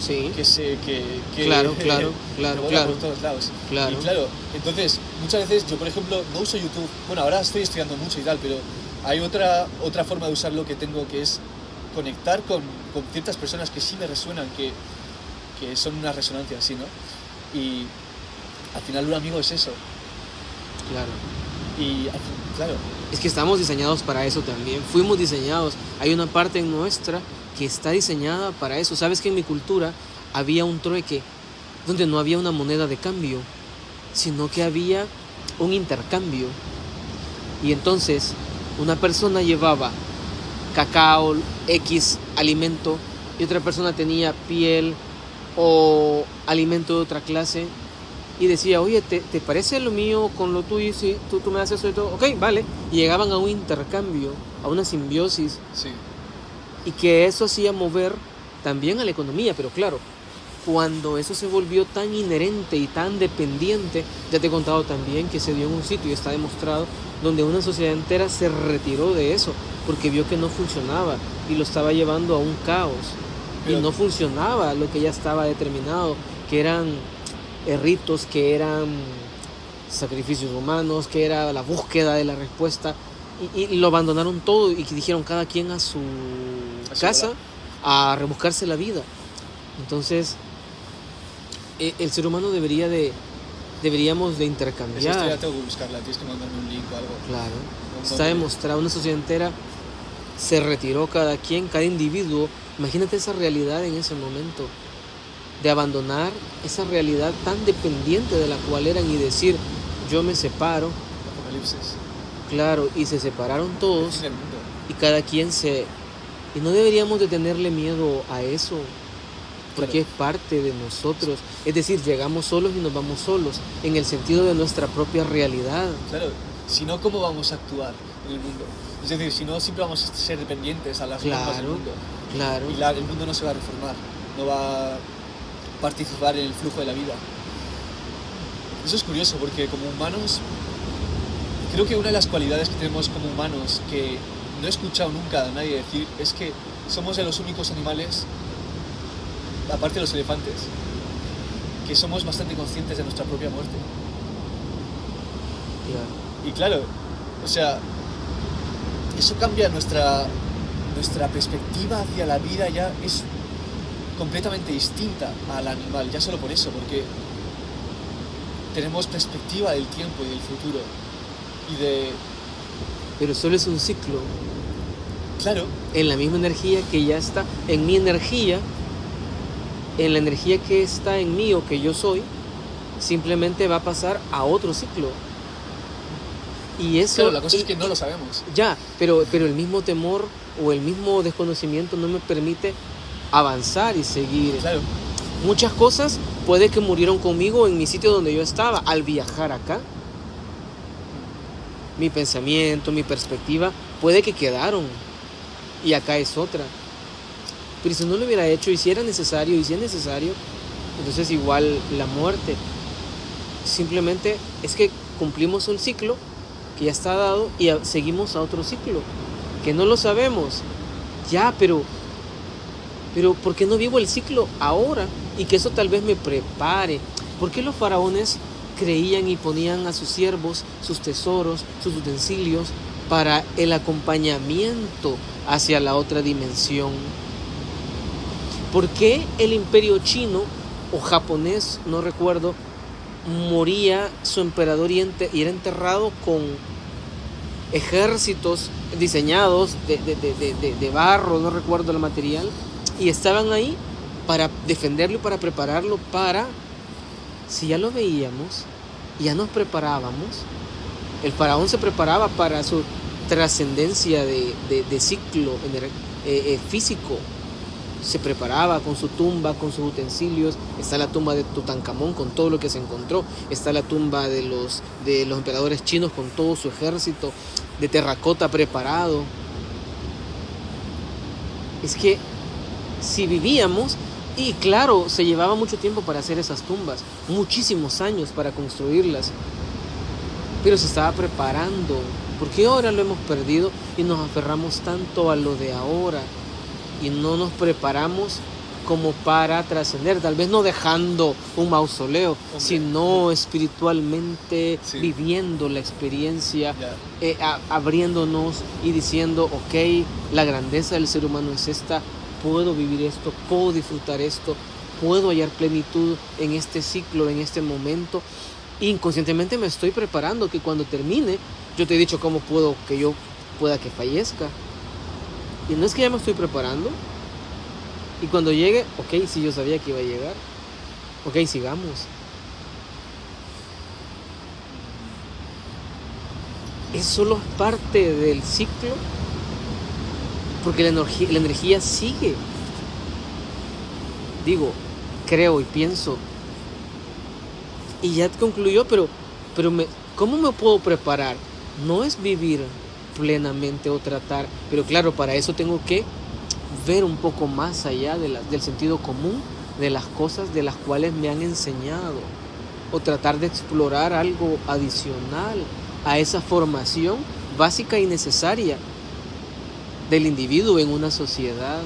Sí. que Claro, que vuela claro. por todos lados. Claro. Y claro, entonces, muchas veces yo, por ejemplo, no uso YouTube. Bueno, ahora estoy estudiando mucho y tal, pero hay otra forma de usarlo que tengo, que es conectar con ciertas personas que sí me resuenan, que son una resonancia así, ¿no? Y al final un amigo es eso. Claro. Y claro, Es que estamos diseñados para eso también. Fuimos diseñados. Hay una parte en nuestra que está diseñada para eso. Sabes que en mi cultura había un trueque donde no había una moneda de cambio, sino que había un intercambio. Y entonces una persona llevaba cacao, X alimento, y otra persona tenía piel o alimento de otra clase. Y decía, oye, ¿te parece lo mío con lo tuyo? Si tú me haces eso y todo, ok, vale. Y llegaban a un intercambio, a una simbiosis, sí. y que eso hacía mover también a la economía. Pero claro, cuando eso se volvió tan inherente y tan dependiente, ya te he contado también que se dio en un sitio, y está demostrado, donde una sociedad entera se retiró de eso, porque vio que no funcionaba y lo estaba llevando a un caos. Pero Y no funcionaba lo que ya estaba determinado, que eran ritos, que eran sacrificios humanos, que era la búsqueda de la respuesta, y lo abandonaron todo y que dijeron cada quien a su casa a rebuscarse la vida. Entonces el ser humano deberíamos de esa intercambiar. historia tengo que buscarla, tienes que mandarme un link o algo. Claro, está demostrado, una sociedad entera se retiró, cada quien, cada individuo. Imagínate esa realidad en ese momento, de abandonar esa realidad tan dependiente de la cual eran y decir, yo me separo. Apocalipsis. Claro, y se separaron todos En el mundo. y cada quien Y no deberíamos de tenerle miedo a eso, porque Claro. es parte de nosotros. Es decir, llegamos solos y nos vamos solos, en el sentido de nuestra propia realidad. Claro, si no, ¿cómo vamos a actuar en el mundo? Es decir, si no, siempre vamos a ser dependientes a las normas del mundo. Claro. Y el mundo no se va a reformar, no va a participar en el flujo de la vida. Eso es curioso, porque como humanos, creo que una de las cualidades que tenemos como humanos, que no he escuchado nunca a nadie decir, es que somos de los únicos animales, aparte de los elefantes, que somos bastante conscientes de nuestra propia muerte. Claro. Y claro, o sea, eso cambia nuestra perspectiva hacia la vida, ya es completamente distinta al animal, ya solo por eso, porque tenemos perspectiva del tiempo y del futuro. Pero solo es un ciclo. Claro. En la misma energía que ya está, en mi energía, en la energía que está en mí o que yo soy, simplemente va a pasar a otro ciclo. Y eso, claro, la cosa es que no lo sabemos. Ya, pero el mismo temor o el mismo desconocimiento no me permite avanzar y seguir. Claro. Muchas cosas puede que murieron conmigo en mi sitio donde yo estaba al viajar acá. Mi pensamiento, mi perspectiva, puede que quedaron. Y acá es otra. Pero si no lo hubiera hecho, y si era necesario, y si es necesario, entonces igual la muerte. Simplemente es que cumplimos un ciclo que ya está dado y seguimos a otro ciclo, que no lo sabemos. Ya, pero ¿por qué no vivo el ciclo ahora? Y que eso tal vez me prepare. ¿Por qué los faraones creían y ponían a sus siervos, sus tesoros, sus utensilios para el acompañamiento hacia la otra dimensión? ¿Por qué el imperio chino o japonés, no recuerdo, moría su emperador y era enterrado con ejércitos diseñados de barro, no recuerdo el material, y estaban ahí para defenderlo y para prepararlo para, si ya lo veíamos, ya nos preparábamos, el faraón se preparaba para su trascendencia de ciclo físico, se preparaba con su tumba, con sus utensilios. Está la tumba de Tutankamón con todo lo que se encontró, está la tumba de los emperadores chinos con todo su ejército de terracota preparado. Es que si vivíamos, y claro, se llevaba mucho tiempo para hacer esas tumbas, muchísimos años para construirlas, pero se estaba preparando. ¿Por qué ahora lo hemos perdido y nos aferramos tanto a lo de ahora y no nos preparamos como para trascender, tal vez no dejando un mausoleo, Hombre. sino espiritualmente Sí. viviendo la experiencia, Ya. abriéndonos y diciendo, ok, la grandeza del ser humano es esta, puedo vivir esto, puedo disfrutar esto, puedo hallar plenitud en este ciclo, en este momento. Inconscientemente me estoy preparando que cuando termine, yo te he dicho cómo puedo que yo pueda que fallezca. Y no es que ya me estoy preparando. Y cuando llegue, ok, sí, yo sabía que iba a llegar. Ok, sigamos. Es solo parte del ciclo. Porque la energía sigue. Digo, creo y pienso. Y ya concluyó, pero ¿cómo me puedo preparar? No es vivir plenamente o tratar, pero claro, para eso tengo que ver un poco más allá del sentido común, de las cosas de las cuales me han enseñado, o tratar de explorar algo adicional a esa formación básica y necesaria del individuo en una sociedad,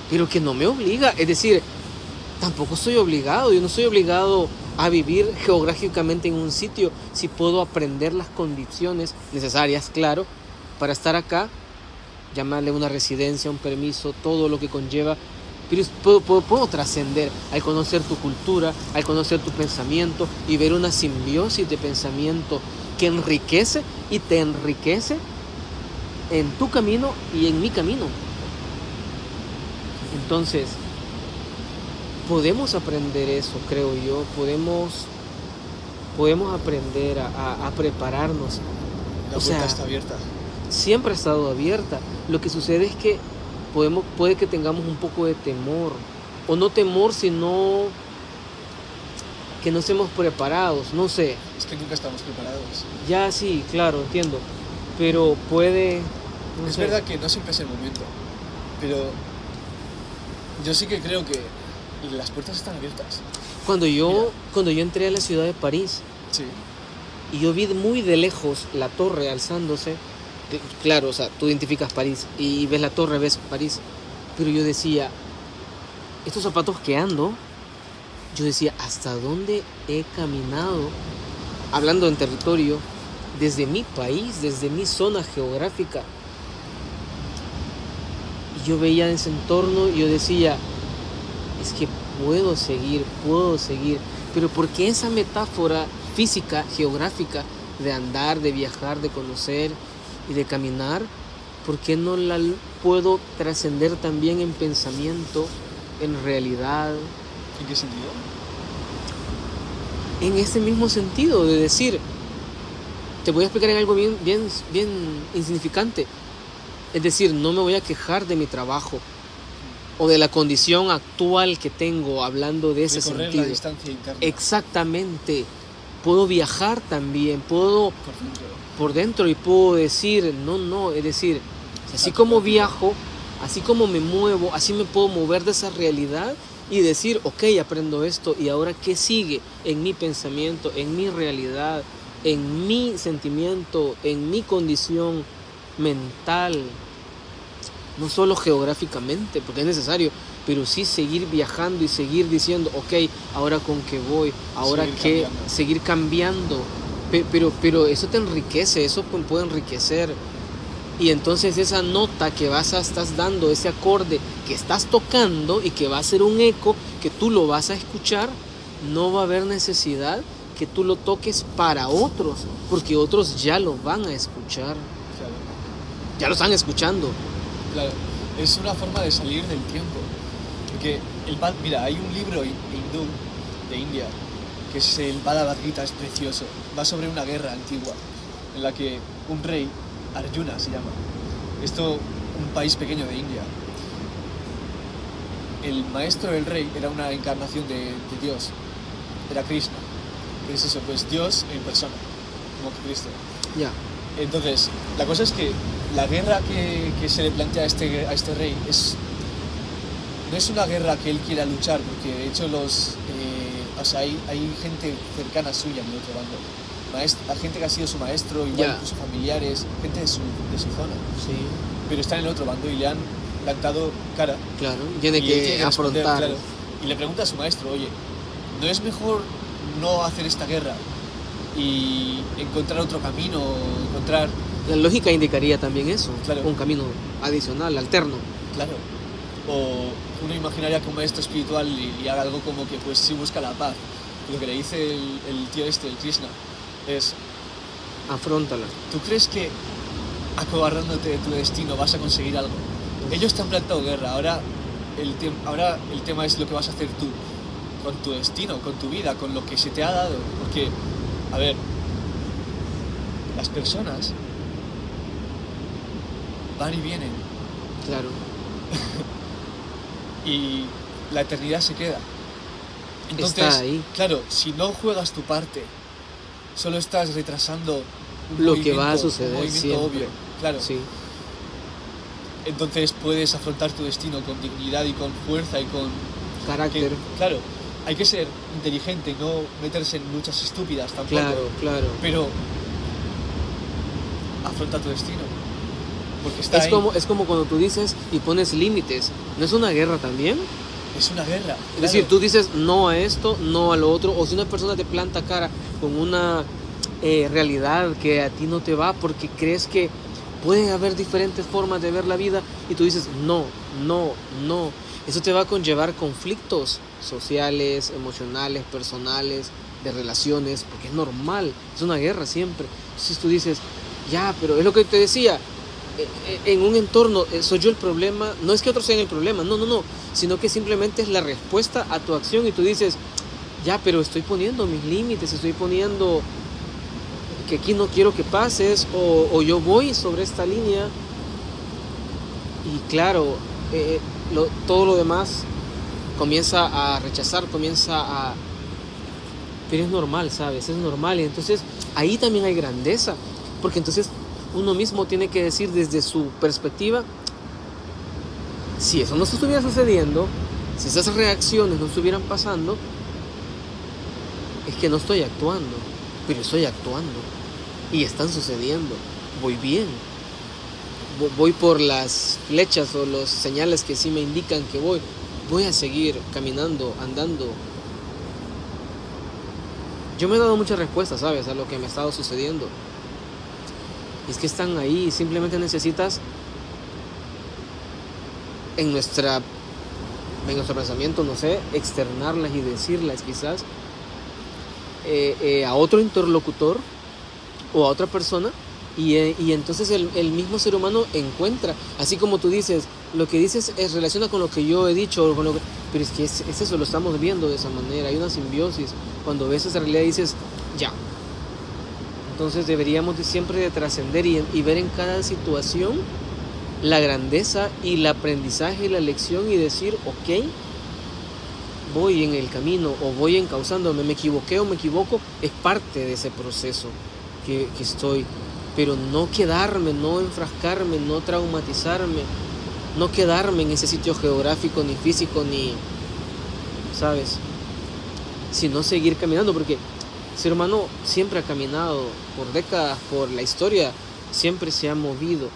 pero que no me obliga, es decir, tampoco estoy obligado, yo no estoy obligado a vivir geográficamente en un sitio si puedo aprender las condiciones necesarias, claro, para estar acá, llamarle una residencia, un permiso, todo lo que conlleva, pero puedo trascender al conocer tu cultura, al conocer tu pensamiento y ver una simbiosis de pensamiento que enriquece y te enriquece en tu camino y en mi camino. Entonces, podemos aprender eso, creo yo, podemos aprender a prepararnos. La puerta está abierta. Siempre ha estado abierta. Lo que sucede es que puede que tengamos un poco de temor, o no temor, sino que no estemos preparados, no sé. Es que nunca estamos preparados. Ya sí, claro, entiendo, pero puede... no Es sé. verdad que no siempre es el momento, pero yo sí que creo que las puertas están abiertas. Cuando yo entré a la ciudad de París Sí. y yo vi muy de lejos la torre alzándose, claro, o sea, tú identificas París y ves la torre, ves París, pero yo decía, estos zapatos que ando, yo decía, ¿hasta dónde he caminado? Hablando en territorio, desde mi país, desde mi zona geográfica. Y yo veía ese entorno y yo decía, es que puedo seguir, pero ¿por qué esa metáfora física, geográfica, de andar, de viajar, de conocer y de caminar, por qué no la puedo trascender también en pensamiento, en realidad? ¿En qué sentido? En ese mismo sentido de decir, te voy a explicar en algo bien insignificante. Es decir, no me voy a quejar de mi trabajo o de la condición actual que tengo, hablando de ese Recorrer sentido. la distancia interna. Exactamente. Puedo viajar también, puedo Por dentro. por dentro y puedo decir, no, es decir, así como viajo, así como me muevo, así me puedo mover de esa realidad y decir, ok, aprendo esto y ahora qué sigue en mi pensamiento, en mi realidad, en mi sentimiento, en mi condición mental, no solo geográficamente, porque es necesario, pero sí seguir viajando y seguir diciendo, ok, ahora con qué voy, ahora seguir cambiando, pero eso te enriquece, eso puede enriquecer. Y entonces esa nota que estás dando, ese acorde que estás tocando y que va a ser un eco, que tú lo vas a escuchar, no va a haber necesidad que tú lo toques para otros, porque otros ya lo van a escuchar, Claro. ya lo están escuchando. Claro. Es una forma de salir del tiempo. Porque mira, hay un libro hindú de India que es el Bhagavad Gita, es precioso. Va sobre una guerra antigua en la que un rey, Arjuna se llama, un país pequeño de India, el maestro del rey era una encarnación de Dios, era Krishna, que es eso, pues Dios en persona, como Cristo. Ya. Entonces, la cosa es que la guerra que se le plantea a este rey no es una guerra que él quiera luchar, porque de hecho hay gente cercana suya en el otro bando. Gente que ha sido su maestro, igual incluso familiares, gente de su zona. Sí. Pero está en el otro bando y le han plantado cara. Claro, tiene Y él que tiene que responder, afrontar. claro. Y le pregunta a su maestro, oye, ¿no es mejor no hacer esta guerra y encontrar otro camino, encontrar... La lógica indicaría también eso, Claro. un camino adicional, alterno. Claro. O uno imaginaría que un maestro espiritual y haga algo como que pues sí busca la paz. Lo que le dice el tío este, el Krishna, es, Afróntala. ¿tú crees que acobardándote de tu destino vas a conseguir algo? Ellos te han plantado guerra, ahora el tema es lo que vas a hacer tú con tu destino, con tu vida, con lo que se te ha dado. Porque, a ver, las personas van y vienen Claro. y la eternidad se queda. Entonces, Está ahí. claro, si no juegas tu parte, solo estás retrasando Lo que va a un suceder movimiento siempre. obvio. Claro. Sí. Entonces puedes afrontar tu destino con dignidad y con fuerza y con... Carácter. Claro, hay que ser inteligente y no meterse en luchas estúpidas tampoco. Claro. Pero afronta tu destino. Porque está ahí. Es como cuando tú dices y pones límites. ¿No es una guerra también? Es una guerra. Es claro. decir, tú dices no a esto, no a lo otro. O si una persona te planta cara con una realidad que a ti no te va porque crees que puede haber diferentes formas de ver la vida y tú dices no. Eso te va a conllevar conflictos sociales, emocionales, personales, de relaciones, porque es normal, es una guerra siempre. Entonces tú dices, ya, pero es lo que te decía, en un entorno, soy yo el problema, no es que otros sean el problema, no, sino que simplemente es la respuesta a tu acción y tú dices, ya, pero estoy poniendo mis límites, estoy poniendo que aquí no quiero que pases, o yo voy sobre esta línea y claro, todo lo demás comienza a rechazar, pero es normal, ¿sabes? Es normal y entonces ahí también hay grandeza, porque entonces uno mismo tiene que decir desde su perspectiva, si eso no se estuviera sucediendo, si esas reacciones no estuvieran pasando, es que no estoy actuando, pero estoy actuando y están sucediendo, voy bien, voy por las flechas o los señales que sí me indican que voy a seguir caminando, andando. Yo me he dado muchas respuestas, ¿sabes? A lo que me ha estado sucediendo. Y es que están ahí, simplemente necesitas en nuestro pensamiento, no sé, externarlas y decirlas quizás a otro interlocutor o a otra persona y entonces el mismo ser humano encuentra, así como tú dices, lo que dices es relaciona con lo que yo he dicho, pero es que es eso, lo estamos viendo de esa manera, hay una simbiosis, cuando ves esa realidad dices, ya. Entonces deberíamos siempre de trascender y ver en cada situación la grandeza y el aprendizaje y la lección y decir, ok, voy en el camino o voy encauzándome, me equivoqué o me equivoco, es parte de ese proceso que estoy, pero no quedarme, no enfrascarme, no traumatizarme, no quedarme en ese sitio geográfico ni físico ni, ¿sabes? Sino seguir caminando, porque el ser humano siempre ha caminado por décadas, por la historia, siempre se ha movido.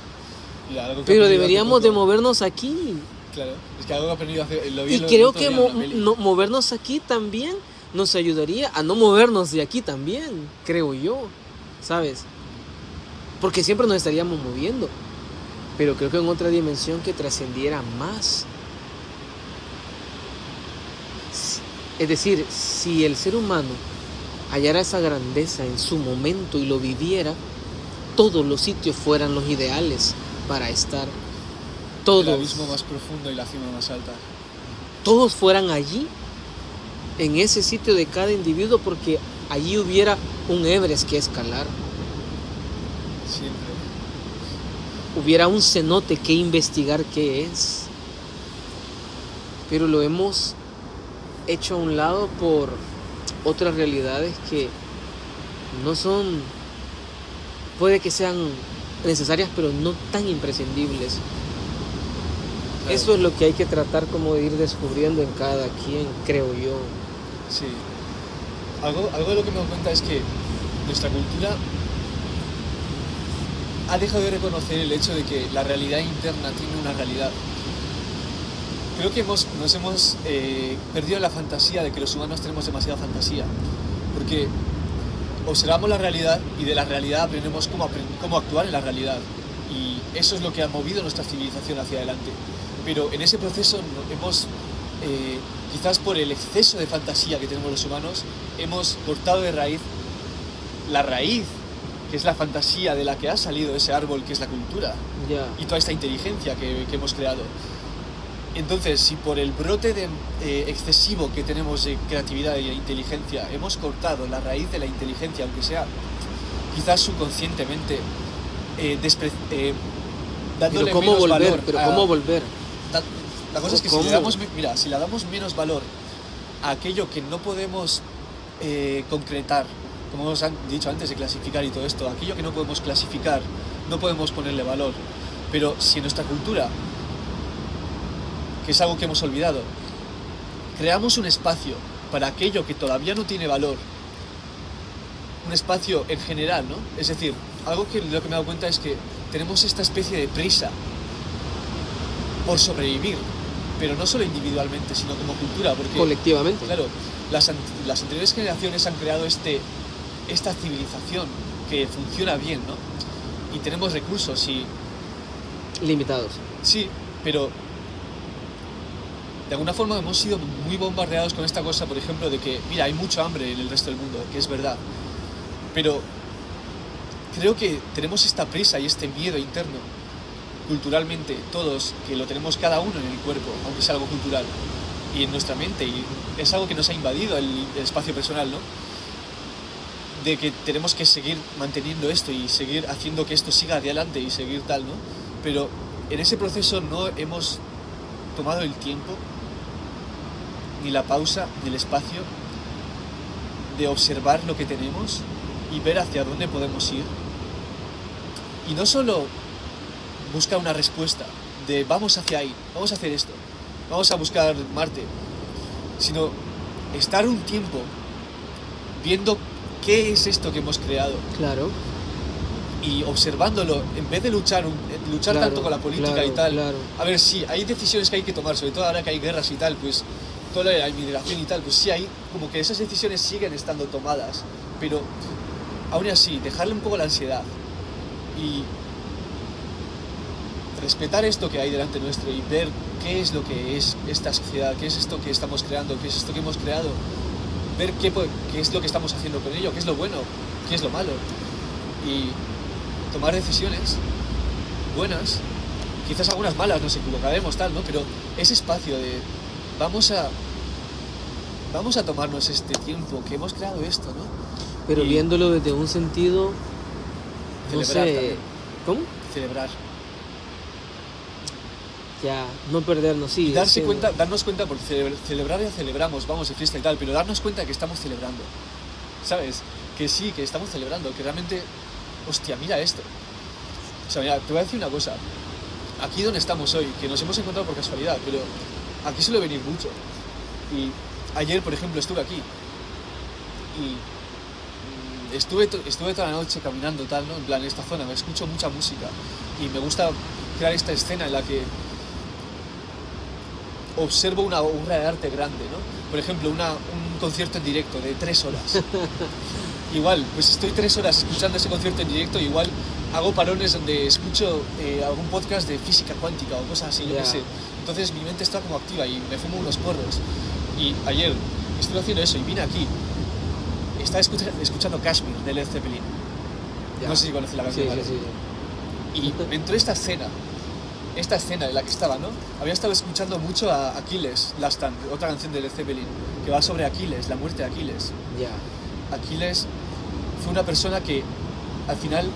Pero deberíamos de movernos aquí. Claro, es que algo que he aprendido a hacer, y creo que movernos aquí también nos ayudaría a no movernos de aquí también, creo yo, ¿sabes? Porque siempre nos estaríamos moviendo, pero creo que en otra dimensión que trascendiera más. Es decir, si el ser humano hallara esa grandeza en su momento y lo viviera, todos los sitios fueran los ideales para estar. Todos. El abismo más profundo y la cima más alta. Todos fueran allí, en ese sitio de cada individuo, porque allí hubiera un Everest que escalar. Siempre. Hubiera un cenote que investigar qué es. Pero lo hemos hecho a un lado por otras realidades que no son, puede que sean necesarias, pero no tan imprescindibles. Claro. Eso es lo que hay que tratar como de ir descubriendo en cada quien, creo yo. Sí. Algo de lo que me doy cuenta es que nuestra cultura ha dejado de reconocer el hecho de que la realidad interna tiene una realidad. creo que nos hemos perdido la fantasía de que los humanos tenemos demasiada fantasía, porque observamos la realidad y de la realidad aprendemos cómo actuar en la realidad, y eso es lo que ha movido nuestra civilización hacia adelante. Pero en ese proceso hemos, quizás por el exceso de fantasía que tenemos los humanos, hemos cortado de raíz la raíz, que es la fantasía de la que ha salido ese árbol, que es la cultura, y toda esta inteligencia que hemos creado. Entonces, si por el brote excesivo que tenemos de creatividad y de inteligencia hemos cortado la raíz de la inteligencia, aunque sea quizás subconscientemente, dándole menos valor. Pero ¿cómo volver? La cosa es que si le damos menos valor a aquello que no podemos concretar, como hemos dicho antes de clasificar y todo esto, aquello que no podemos clasificar, no podemos ponerle valor. Pero si en nuestra cultura, que es algo que hemos olvidado, creamos un espacio para aquello que todavía no tiene valor, un espacio en general, ¿no? Es decir, algo que lo que me he dado cuenta es que tenemos esta especie de prisa por sobrevivir, pero no solo individualmente, sino como cultura, porque colectivamente. Claro, las anteriores generaciones han creado esta civilización que funciona bien, ¿no? Y tenemos recursos y... limitados. Sí, pero de alguna forma hemos sido muy bombardeados con esta cosa, por ejemplo, de que, mira, hay mucho hambre en el resto del mundo, que es verdad. Pero creo que tenemos esta prisa y este miedo interno, culturalmente, todos, que lo tenemos cada uno en el cuerpo, aunque sea algo cultural, y en nuestra mente, y es algo que nos ha invadido el espacio personal, ¿no? De que tenemos que seguir manteniendo esto y seguir haciendo que esto siga adelante y seguir tal, ¿no? Pero en ese proceso no hemos tomado el tiempo, ni la pausa, ni el espacio de observar lo que tenemos y ver hacia dónde podemos ir. Y no solo buscar una respuesta de vamos hacia ahí, vamos a hacer esto, vamos a buscar Marte, sino estar un tiempo viendo qué es esto que hemos creado. Claro. Y observándolo, en vez de luchar claro, tanto con la política y tal. Claro. A ver, sí, hay decisiones que hay que tomar, sobre todo ahora que hay guerras y tal, pues toda la inmigración y tal, pues sí, hay como que esas decisiones siguen estando tomadas, pero aún así, dejarle un poco la ansiedad y respetar esto que hay delante nuestro y ver qué es lo que es esta sociedad, qué es esto que estamos creando, qué es esto que hemos creado, ver qué es lo que estamos haciendo con ello, qué es lo bueno, qué es lo malo, y tomar decisiones buenas, quizás algunas malas, nos equivocaremos, tal, ¿no? Pero ese espacio de vamos a tomarnos este tiempo que hemos creado esto, ¿no? Pero viéndolo desde un sentido, no sé, también. ¿cómo? Celebrar. Ya, no perdernos, sí. Y darnos cuenta, porque celebrar ya celebramos, vamos de fiesta y tal, pero darnos cuenta que estamos celebrando, ¿sabes? Que sí, que estamos celebrando, que realmente, hostia, mira esto. O sea, mira, te voy a decir una cosa. Aquí donde estamos hoy, que nos hemos encontrado por casualidad, pero aquí suele venir mucho. Y ayer, por ejemplo, estuve aquí y estuve toda la noche caminando, tal, ¿no? En plan, en esta zona, me escucho mucha música y me gusta crear esta escena en la que observo una obra de arte grande, ¿no? Por ejemplo, un concierto en directo de 3 horas. Igual, pues estoy 3 horas escuchando ese concierto en directo, igual hago parones donde escucho algún podcast de física cuántica o cosas así, yo qué sé. Entonces mi mente está como activa y me fumo unos porros. Y ayer estuve haciendo eso y vine aquí. Estaba escuchando Kashmir de Led Zeppelin. No sé si conoces la canción. Sí. Y me entró esta escena en la que estaba, ¿no? Había estado escuchando mucho a Aquiles, Last Stand, otra canción de Led Zeppelin, que va sobre Aquiles, la muerte de Aquiles. Aquiles fue una persona que al final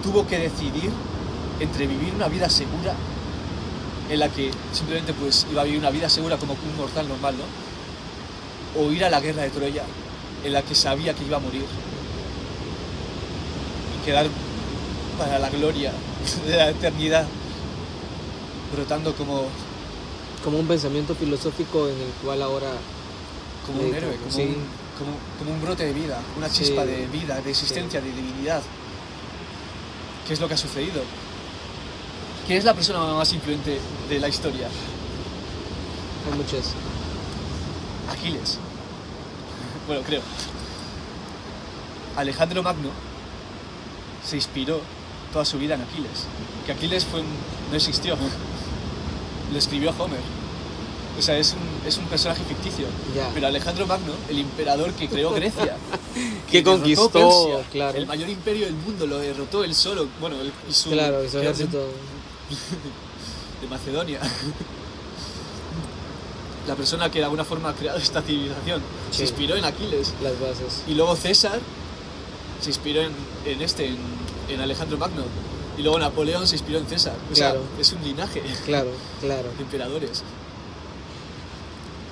tuvo que decidir entre vivir una vida segura, en la que simplemente pues iba a vivir una vida segura como un mortal normal, ¿no? O ir a la guerra de Troya, en la que sabía que iba a morir y quedar para la gloria de la eternidad, brotando como un pensamiento filosófico en el cual ahora como un héroe, como un brote de vida, una chispa de vida, de existencia, de divinidad. ¿Qué es lo que ha sucedido? ¿Quién es la persona más influyente de la historia? Hay muchas. Aquiles. Bueno, creo. Alejandro Magno se inspiró toda su vida en Aquiles. Que Aquiles no existió. Lo escribió Homer. O sea, es un personaje ficticio. Ya. Pero Alejandro Magno, el emperador que creó Grecia, Que derrotó conquistó, Persia, claro. el mayor imperio del mundo, lo derrotó él solo. Bueno, y su Claro, y su ejército. de Macedonia. La persona que de alguna forma ha creado esta civilización Sí. se inspiró en Aquiles. Las bases. Y luego César se inspiró en Alejandro Magno. Y luego Napoleón se inspiró en César. O Claro. sea, es un linaje Claro. de emperadores.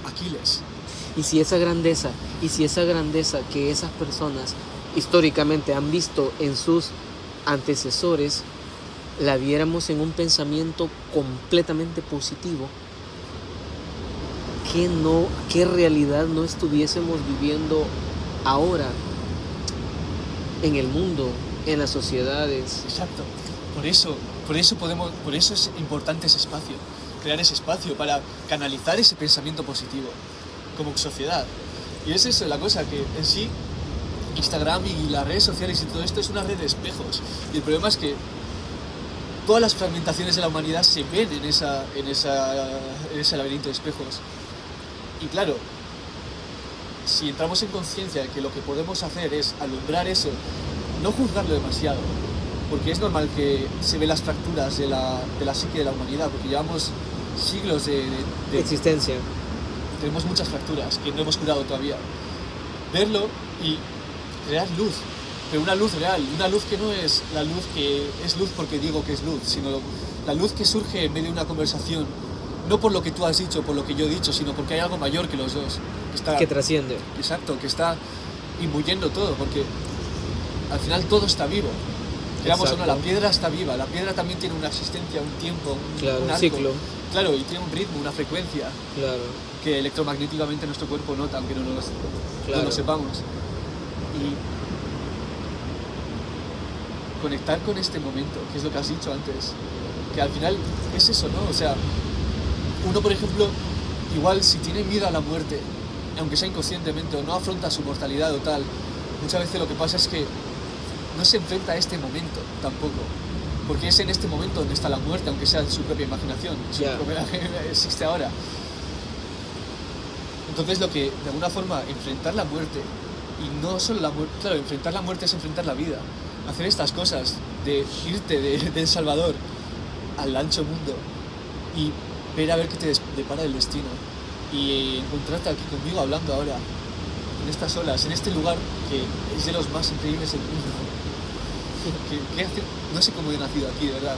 Aquiles. Y si esa grandeza que esas personas históricamente han visto en sus antecesores, la viéramos en un pensamiento completamente positivo, ¿qué realidad no estuviésemos viviendo ahora en el mundo, en las sociedades? Exacto. Por eso es importante ese espacio. Crear ese espacio para canalizar ese pensamiento positivo como sociedad. Y es eso la cosa, que en sí Instagram y las redes sociales y todo esto es una red de espejos. Y el problema es que todas las fragmentaciones de la humanidad se ven en ese laberinto de espejos. Y claro, si entramos en conciencia de que lo que podemos hacer es alumbrar eso, no juzgarlo demasiado, porque es normal que se vean las fracturas de la psique de la humanidad, porque llevamos siglos de Existencia. tenemos muchas fracturas que no hemos curado todavía. Verlo y crear luz, pero una luz real, una luz que no es la luz que es luz porque digo que es luz, sino la luz que surge en medio de una conversación, no por lo que tú has dicho, por lo que yo he dicho, sino porque hay algo mayor que los dos, Que trasciende. exacto, que está imbuyendo todo, porque al final todo está vivo. Digamos o no, la Exacto. piedra está viva, la piedra también tiene una existencia, un tiempo, Claro, un un arco. ciclo. Claro, y tiene un ritmo, una frecuencia Claro. que electromagnéticamente nuestro cuerpo nota, aunque no Claro. lo sepamos. Y conectar con este momento, que es lo que has dicho antes, que al final es eso, ¿no? O sea, uno, por ejemplo, igual si tiene miedo a la muerte, aunque sea inconscientemente, o no afronta su mortalidad o tal, muchas veces lo que pasa es que no se enfrenta a este momento tampoco, porque es en este momento donde está la muerte, aunque sea en su propia imaginación, su Ya. propia existe ahora. Entonces lo que, de alguna forma, enfrentar la muerte, y no solo la muerte, claro, enfrentar la muerte es enfrentar la vida, hacer estas cosas, de irte de El Salvador al ancho mundo y ver a ver qué te depara el destino, y encontrarte aquí conmigo hablando ahora, en estas olas, en este lugar que es de los más increíbles del mundo. No sé cómo he nacido aquí, de verdad.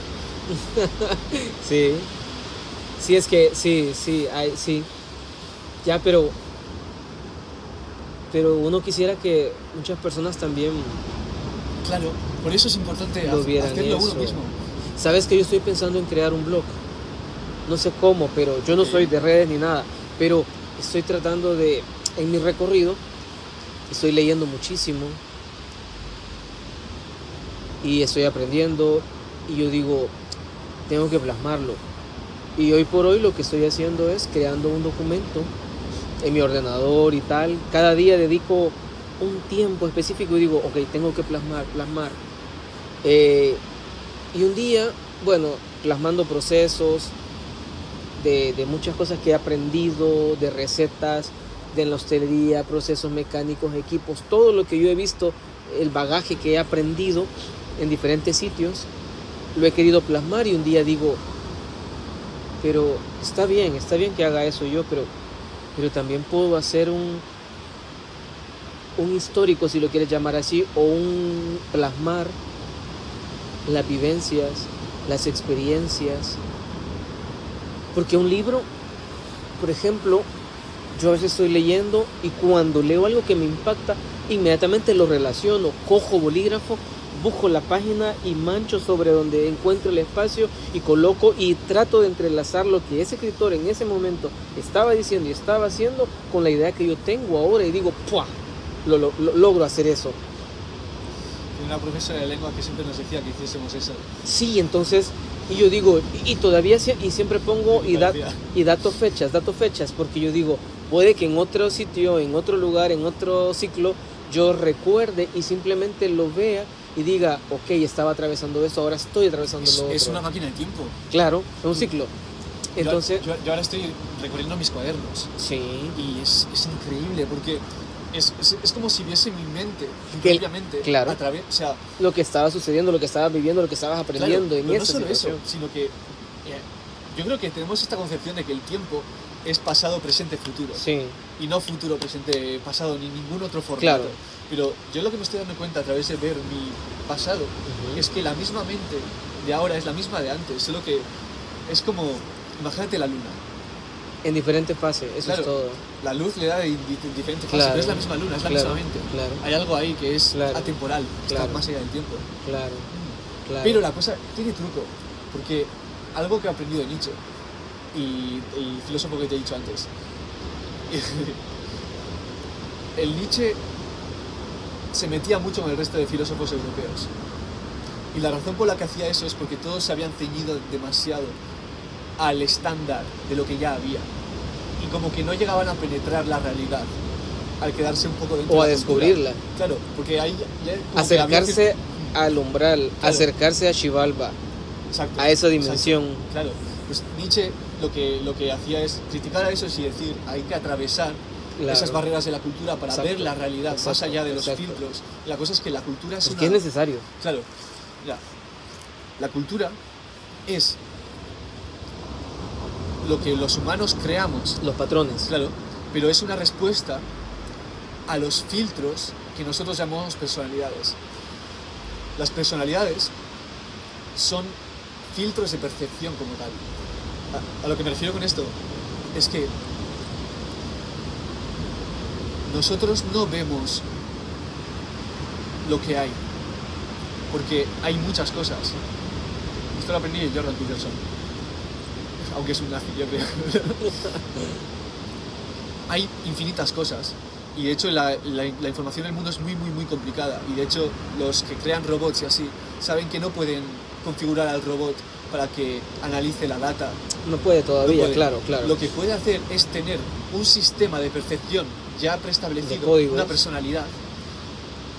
Sí. Sí, es que sí. Ya, pero uno quisiera que muchas personas también Claro, por eso es importante lo vieran hacerlo uno eso. mismo. Sabes que yo estoy pensando en crear un blog. No sé cómo, pero yo no soy de redes ni nada. Pero estoy tratando de, en mi recorrido, estoy leyendo muchísimo. Y estoy aprendiendo. Y yo digo, tengo que plasmarlo. Y hoy por hoy lo que estoy haciendo es creando un documento en mi ordenador y tal. Cada día dedico un tiempo específico y digo, ok, tengo que plasmar. Y un día, bueno, plasmando procesos de muchas cosas que he aprendido, de recetas, de la hostelería, procesos mecánicos, equipos, todo lo que yo he visto, el bagaje que he aprendido en diferentes sitios, lo he querido plasmar. Y un día digo, pero está bien que haga eso yo, pero también puedo hacer un histórico, si lo quieres llamar así, o un plasmar las vivencias, las experiencias. Porque un libro, por ejemplo, yo a veces estoy leyendo y cuando leo algo que me impacta, inmediatamente lo relaciono, cojo bolígrafo, busco la página y mancho sobre donde encuentro el espacio y coloco y trato de entrelazar lo que ese escritor en ese momento estaba diciendo y estaba haciendo con la idea que yo tengo ahora, y digo, ¡pua! Logro hacer eso. Una profesora de lengua que siempre nos decía que hiciésemos eso. Sí, entonces Y yo digo, y todavía y siempre pongo Parecía. y dato fechas, porque yo digo, puede que en otro sitio, en otro lugar, en otro ciclo, yo recuerde y simplemente lo vea y diga, ok, estaba atravesando eso, ahora estoy atravesando lo otro. Es una máquina de tiempo. Claro, es un ciclo. Entonces, yo ahora estoy recorriendo mis cuadernos sí. y es increíble porque es como si viese mi mente, mi Que- propia mente, claro. a través, o sea, Lo que estaba sucediendo, lo que estabas viviendo, lo que estabas aprendiendo claro, en pero no esa solo situación. eso, sino que yo creo que tenemos esta concepción de que el tiempo es pasado, presente, futuro. Sí, Y no futuro, presente, pasado, ni ningún otro formato. Claro. Pero yo lo que me estoy dando cuenta a través de ver mi pasado Ujú. es que la misma mente de ahora es la misma de antes, solo que es como, imagínate la luna. en diferentes fases, eso Claro. es todo. La luz le da de diferentes fases, Claro. pero es la misma luna, es la Claro, misma mente. claro. Hay algo ahí que es Claro. atemporal, está Claro. más allá del tiempo. Claro, claro. Pero la cosa tiene truco, porque algo que he aprendido de Nietzsche y el filósofo que te he dicho antes, el Nietzsche se metía mucho con el resto de filósofos europeos. Y la razón por la que hacía eso es porque todos se habían ceñido demasiado al estándar de lo que ya había. Y como que no llegaban a penetrar la realidad al quedarse un poco dentro O de a la cultura. descubrirla. Claro, porque ahí ya como que había Acercarse al umbral, Claro. acercarse a Xibalba, Exacto, a esa exacto. dimensión. Claro, pues Nietzsche lo que hacía es criticar a eso y decir, hay que atravesar Claro. esas barreras de la cultura para Exacto, ver la realidad más exacto, allá de los exacto. filtros. La cosa es que la cultura es Es una... que es necesario. Claro, mira, la cultura es lo que los humanos creamos, Los patrones. claro, pero es una respuesta a los filtros que nosotros llamamos personalidades. Las personalidades son filtros de percepción como tal. A lo que me refiero con esto es que nosotros no vemos lo que hay, porque hay muchas cosas. Esto lo aprendí de Jordan Peterson, aunque es un nazi, yo creo. Hay infinitas cosas y de hecho la información del mundo es muy complicada y de hecho los que crean robots y así saben que no pueden configurar al robot para que analice la data. No puede todavía, No puede. claro, claro. Lo que puede hacer es tener un sistema de percepción ya preestablecido, De códigos. una personalidad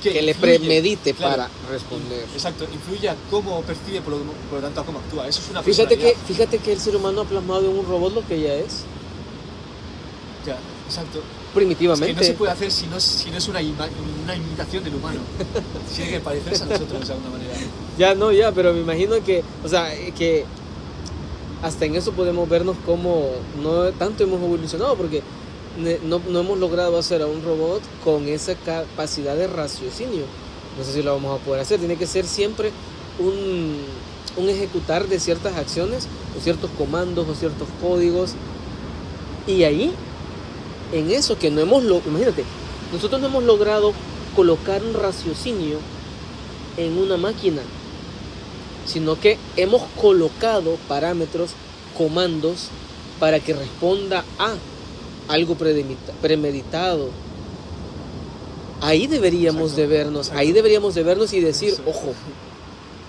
que le influye, premedite claro, para responder. Exacto, influye a cómo percibe, por lo tanto a cómo actúa. Eso es una Fíjate personalidad. que el ser humano ha plasmado en un robot lo que ya es, Ya, exacto. primitivamente. Es que no se puede hacer si no es una imitación del humano. Tiene que parecerse a nosotros de alguna manera. Ya, pero me imagino que, o sea, que hasta en eso podemos vernos como no tanto hemos evolucionado, porque no hemos logrado hacer a un robot con esa capacidad de raciocinio. No sé si lo vamos a poder hacer. Tiene que ser siempre un ejecutar de ciertas acciones, o ciertos comandos, o ciertos códigos. Y ahí, en eso que no hemos imagínate, nosotros no hemos logrado colocar un raciocinio en una máquina, sino que hemos colocado parámetros, comandos, para que responda a algo premeditado. Ahí deberíamos Exacto, de vernos, exacto. ahí deberíamos de vernos y decir, Eso. ojo,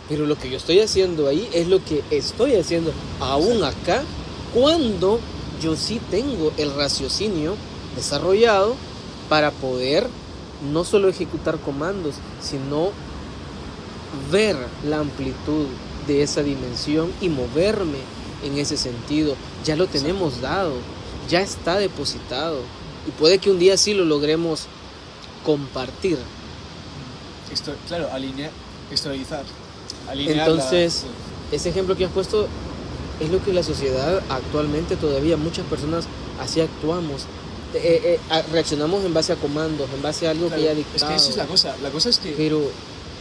pero lo que yo estoy haciendo ahí es lo que estoy haciendo aún acá, cuando yo sí tengo el raciocinio desarrollado para poder no solo ejecutar comandos, sino ver la amplitud de esa dimensión y moverme en ese sentido. Ya lo tenemos dado, ya está depositado y puede que un día sí lo logremos compartir. Claro, exteriorizar. Alinear Entonces, ese ejemplo que has puesto es lo que la sociedad actualmente todavía, muchas personas así actuamos. Reaccionamos en base a comandos, en base a algo claro, que ya ha es dictado. que esa es la cosa. La cosa es que Pero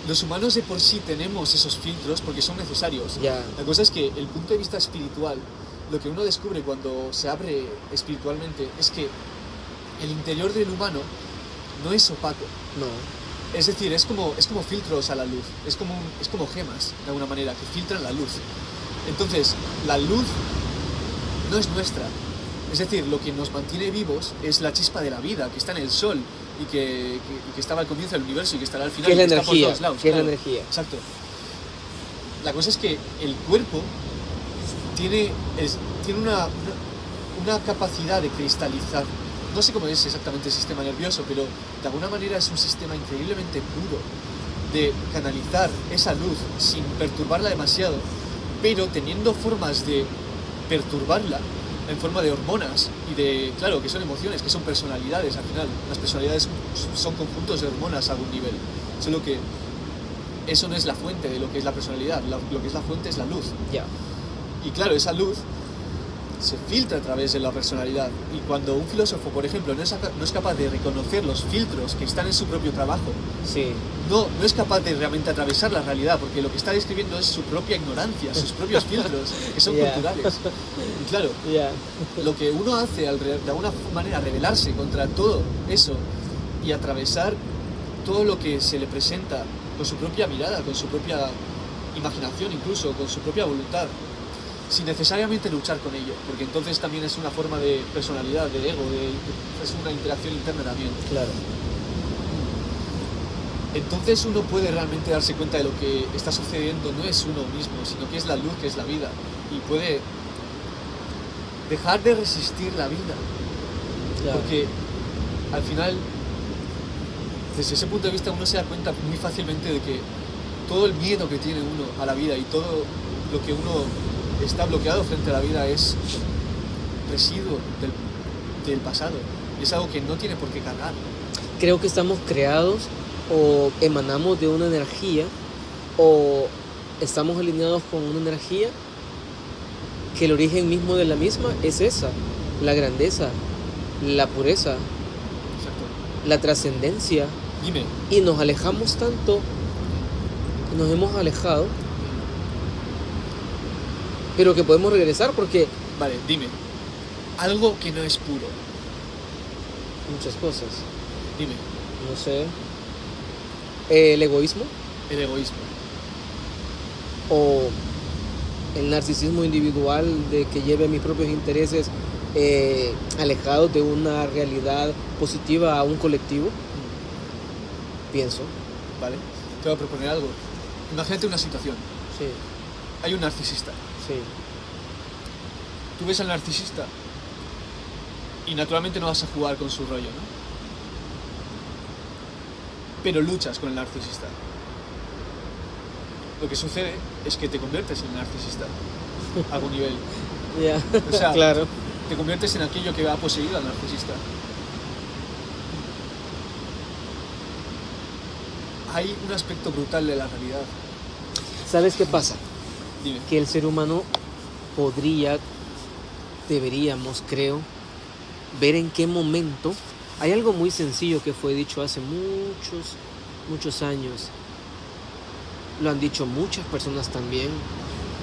los humanos de por sí tenemos esos filtros porque son necesarios. ya, La cosa es que el punto de vista espiritual, lo que uno descubre cuando se abre espiritualmente es que el interior del humano no es opaco. no. Es decir, es como filtros a la luz, es como gemas, de alguna manera, que filtran la luz. Entonces, la luz no es nuestra. Es decir, lo que nos mantiene vivos es la chispa de la vida, que está en el sol y que estaba al comienzo del universo y que estará al final. ¿Qué es la y que está por energía? todos lados, ¿Qué es la claro. energía? Exacto. La cosa es que el cuerpo tiene una capacidad de cristalizar. No sé cómo es exactamente el sistema nervioso, pero de alguna manera es un sistema increíblemente puro de canalizar esa luz sin perturbarla demasiado, pero teniendo formas de perturbarla en forma de hormonas y de, claro, que son emociones, que son personalidades al final. Las personalidades son conjuntos de hormonas a algún nivel, solo que eso no es la fuente de lo que es la personalidad, lo que es la fuente es la luz. Ya. Y claro, esa luz se filtra a través de la personalidad. Y cuando un filósofo, por ejemplo, no es capaz de reconocer los filtros que están en su propio trabajo, Sí. no es capaz de realmente atravesar la realidad, porque lo que está describiendo es su propia ignorancia, sus propios filtros, que son Yeah. culturales. Y claro, Ya. lo que uno hace al de alguna manera rebelarse contra todo eso y atravesar todo lo que se le presenta con su propia mirada, con su propia imaginación, incluso con su propia voluntad, sin necesariamente luchar con ello, porque entonces también es una forma de personalidad, de ego, es una interacción interna también. Claro. Entonces uno puede realmente darse cuenta de lo que está sucediendo no es uno mismo, sino que es la luz, que es la vida, y puede dejar de resistir la vida, Claro. porque al final, desde ese punto de vista, uno se da cuenta muy fácilmente de que todo el miedo que tiene uno a la vida y todo lo que uno está bloqueado frente a la vida es residuo del pasado, es algo que no tiene por qué cargar. Creo que estamos creados o emanamos de una energía o estamos alineados con una energía que el origen mismo de la misma es esa, la grandeza, la pureza, Exacto. la trascendencia, Dime, y nos alejamos tanto, nos hemos alejado, pero que podemos regresar porque vale, dime, algo que no es puro, muchas cosas, dime, no sé, el egoísmo el egoísmo. o el narcisismo individual de que lleve a mis propios intereses alejados de una realidad positiva a un colectivo, pienso. Vale, te voy a proponer algo. Imagínate una situación, Sí, hay un narcisista, sí, tú ves al narcisista y naturalmente no vas a jugar con su rollo, ¿no? Pero luchas con el narcisista. Lo que sucede es que te conviertes en narcisista a algún nivel. ya, O sea, claro. te conviertes en aquello que ha poseído al narcisista. Hay un aspecto brutal de la realidad. ¿Sabes qué pasa? Dime. Que el ser humano deberíamos, creo, ver en qué momento. Hay algo muy sencillo que fue dicho hace muchos años. Lo han dicho muchas personas también.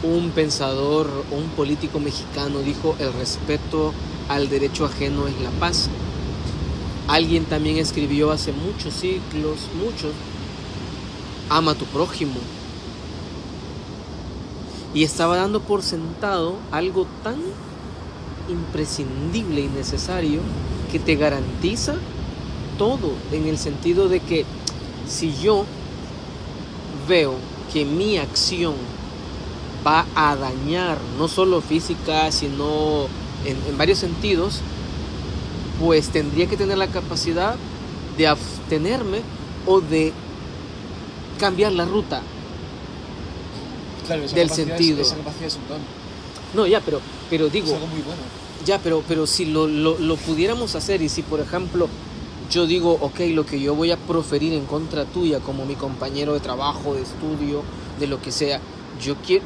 Un pensador o un político mexicano dijo: el respeto al derecho ajeno es la paz. Alguien también escribió hace muchos siglos, ama a tu prójimo. Y estaba dando por sentado algo tan imprescindible y necesario que te garantiza todo, en el sentido de que si yo veo que mi acción va a dañar no solo física, sino en varios sentidos, pues tendría que tener la capacidad de abstenerme o de cambiar la ruta. Claro, del sentido. Esa capacidad es un don. No, ya, pero digo, Es algo muy bueno. ya, pero si lo pudiéramos hacer, y si por ejemplo yo digo, ok, lo que yo voy a proferir en contra tuya como mi compañero de trabajo, de estudio, de lo que sea,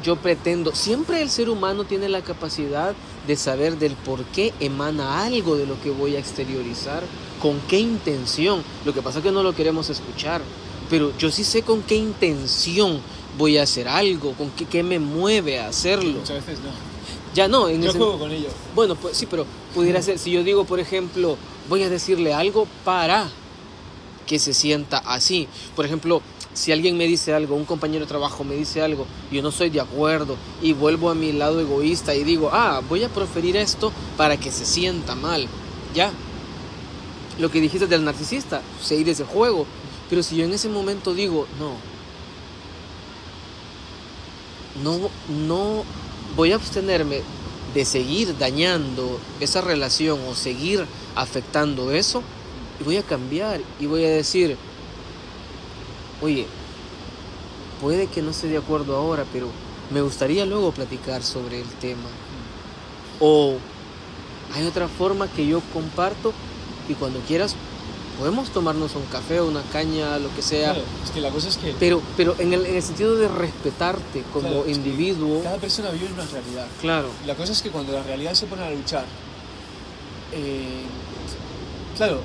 yo pretendo, siempre el ser humano tiene la capacidad de saber del por qué emana algo de lo que voy a exteriorizar, con qué intención. Lo que pasa es que no lo queremos escuchar, pero yo sí sé con qué intención voy a hacer algo, con qué me mueve a hacerlo. Muchas veces no. Ya no, Yo juego con ello. bueno, pues sí, pero pudiera ser, si yo digo, por ejemplo, voy a decirle algo para que se sienta así. Por ejemplo, si alguien me dice algo, un compañero de trabajo me dice algo, y yo no estoy de acuerdo y vuelvo a mi lado egoísta y digo, voy a proferir esto para que se sienta mal. Ya. Lo que dijiste del narcisista, seguir ese juego. Pero si yo en ese momento digo, no voy a abstenerme de seguir dañando esa relación o seguir afectando eso, y voy a cambiar y voy a decir, oye, puede que no esté de acuerdo ahora, pero me gustaría luego platicar sobre el tema. O hay otra forma que yo comparto y cuando quieras podemos tomarnos un café o una caña, lo que sea. Claro, es que la cosa es que Pero en el sentido de respetarte como claro, es que individuo. cada persona vive en una realidad. Claro, Y la cosa es que cuando la realidad se pone a luchar, claro,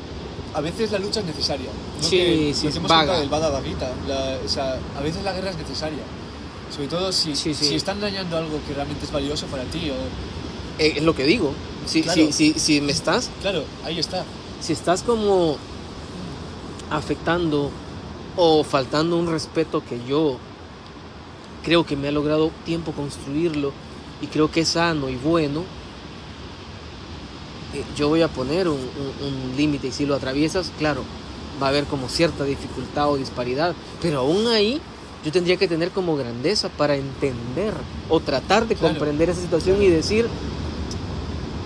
a veces la lucha es necesaria. Lo Sí, que, sí, lo es que hemos vaga. contado del Bada Baguita, o sea, a veces la guerra es necesaria. Sobre todo si, Sí, sí. si están dañando algo que realmente es valioso para ti. es lo que digo. Claro. Si me estás, Claro, ahí está. si estás como afectando o faltando un respeto que yo creo que me ha logrado tiempo construirlo y creo que es sano y bueno, yo voy a poner un límite, y si lo atraviesas, claro, va a haber como cierta dificultad o disparidad, pero aún ahí yo tendría que tener como grandeza para entender o tratar de Claro. comprender esa situación y decir,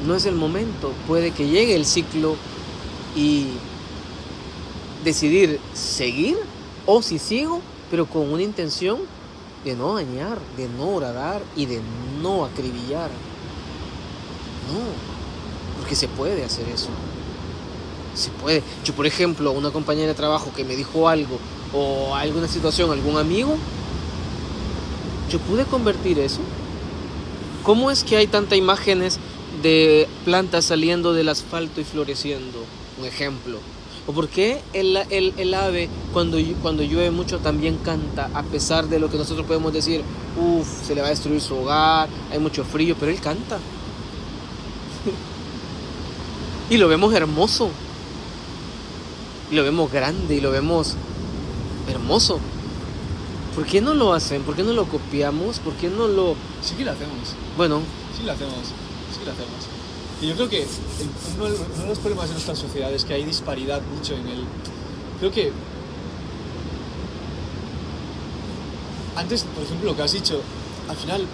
no es el momento, puede que llegue el ciclo y decidir seguir, o si sigo, pero con una intención de no dañar, de no horadar y de no acribillar. No, porque se puede hacer eso. Se puede. Yo, por ejemplo, una compañera de trabajo que me dijo algo o alguna situación, algún amigo, yo pude convertir eso. ¿Cómo es que hay tantas imágenes de plantas saliendo del asfalto y floreciendo? Un ejemplo. ¿O por qué el ave cuando llueve mucho también canta, a pesar de lo que nosotros podemos decir, se le va a destruir su hogar, hay mucho frío, pero él canta? Y lo vemos hermoso. Y lo vemos grande y lo vemos hermoso. ¿Por qué no lo hacen? ¿Por qué no lo copiamos? ¿Por qué no lo...? Sí que lo hacemos. Bueno, Sí lo hacemos. Y yo creo que uno de los problemas de nuestra sociedad es que hay disparidad mucho en el... Creo que... Antes, por ejemplo, lo que has dicho, al final,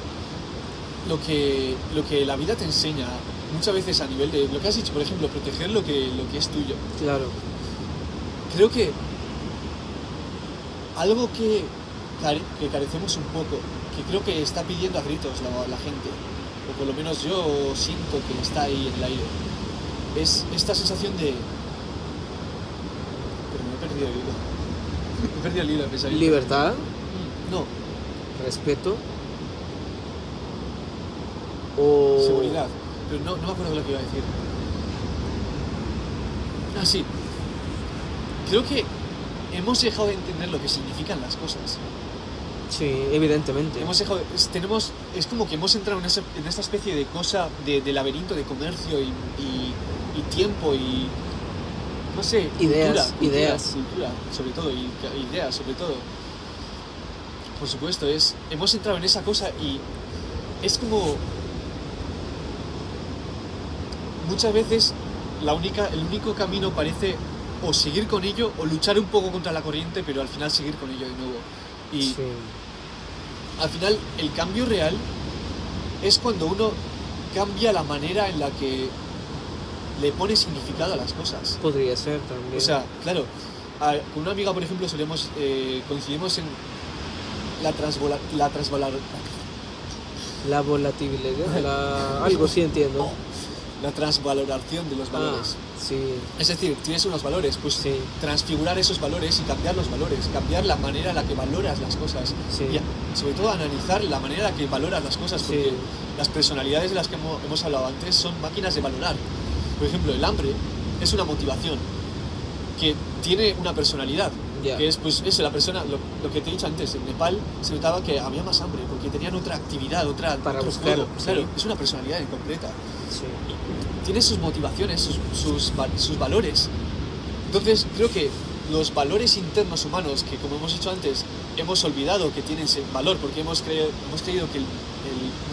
lo que la vida te enseña, muchas veces a nivel de... Lo que has dicho, por ejemplo, proteger lo que es tuyo. claro. Creo que algo que carecemos un poco, que creo que está pidiendo a gritos la gente, o por lo menos yo siento que está ahí en el aire, es esta sensación de... Pero me he perdido el hilo. Me he perdido el hilo de pensamiento. Libertad, No, respeto o... seguridad. Pero no me acuerdo de lo que iba a decir. Ah, sí. Creo que hemos dejado de entender lo que significan las cosas. Sí, evidentemente. Es como que hemos entrado en esta especie de cosa de laberinto de comercio y tiempo y no sé, Ideas, cultura sobre todo y ideas sobre todo. Por supuesto, hemos entrado en esa cosa y es como muchas veces el único camino parece o seguir con ello o luchar un poco contra la corriente, pero al final seguir con ello de nuevo. Y Sí. al final el cambio real es cuando uno cambia la manera en la que le pone significado a las cosas. Podría ser también. O sea, claro, con una amiga, por ejemplo, coincidimos en la la volatilidad, algo sí entiendo. la transvaloración de los valores. Sí, Es decir, tienes unos valores, pues sí, transfigurar esos valores y cambiar los valores, cambiar la manera en la que valoras las cosas sí. y sobre todo analizar la manera en la que valoras las cosas, porque Sí. las personalidades de las que hemos hablado antes son máquinas de valorar. Por ejemplo, el hambre es una motivación que tiene una personalidad, Ya. que es pues eso, la persona, lo que te he dicho antes, en Nepal se notaba que había más hambre porque tenían otra actividad, Para otro buscar, juego. sí. Claro, es una personalidad en concreta. Sí. Tiene sus motivaciones, sus valores. Entonces creo que los valores internos humanos, que como hemos dicho antes, hemos olvidado que tienen ese valor, porque hemos creído que el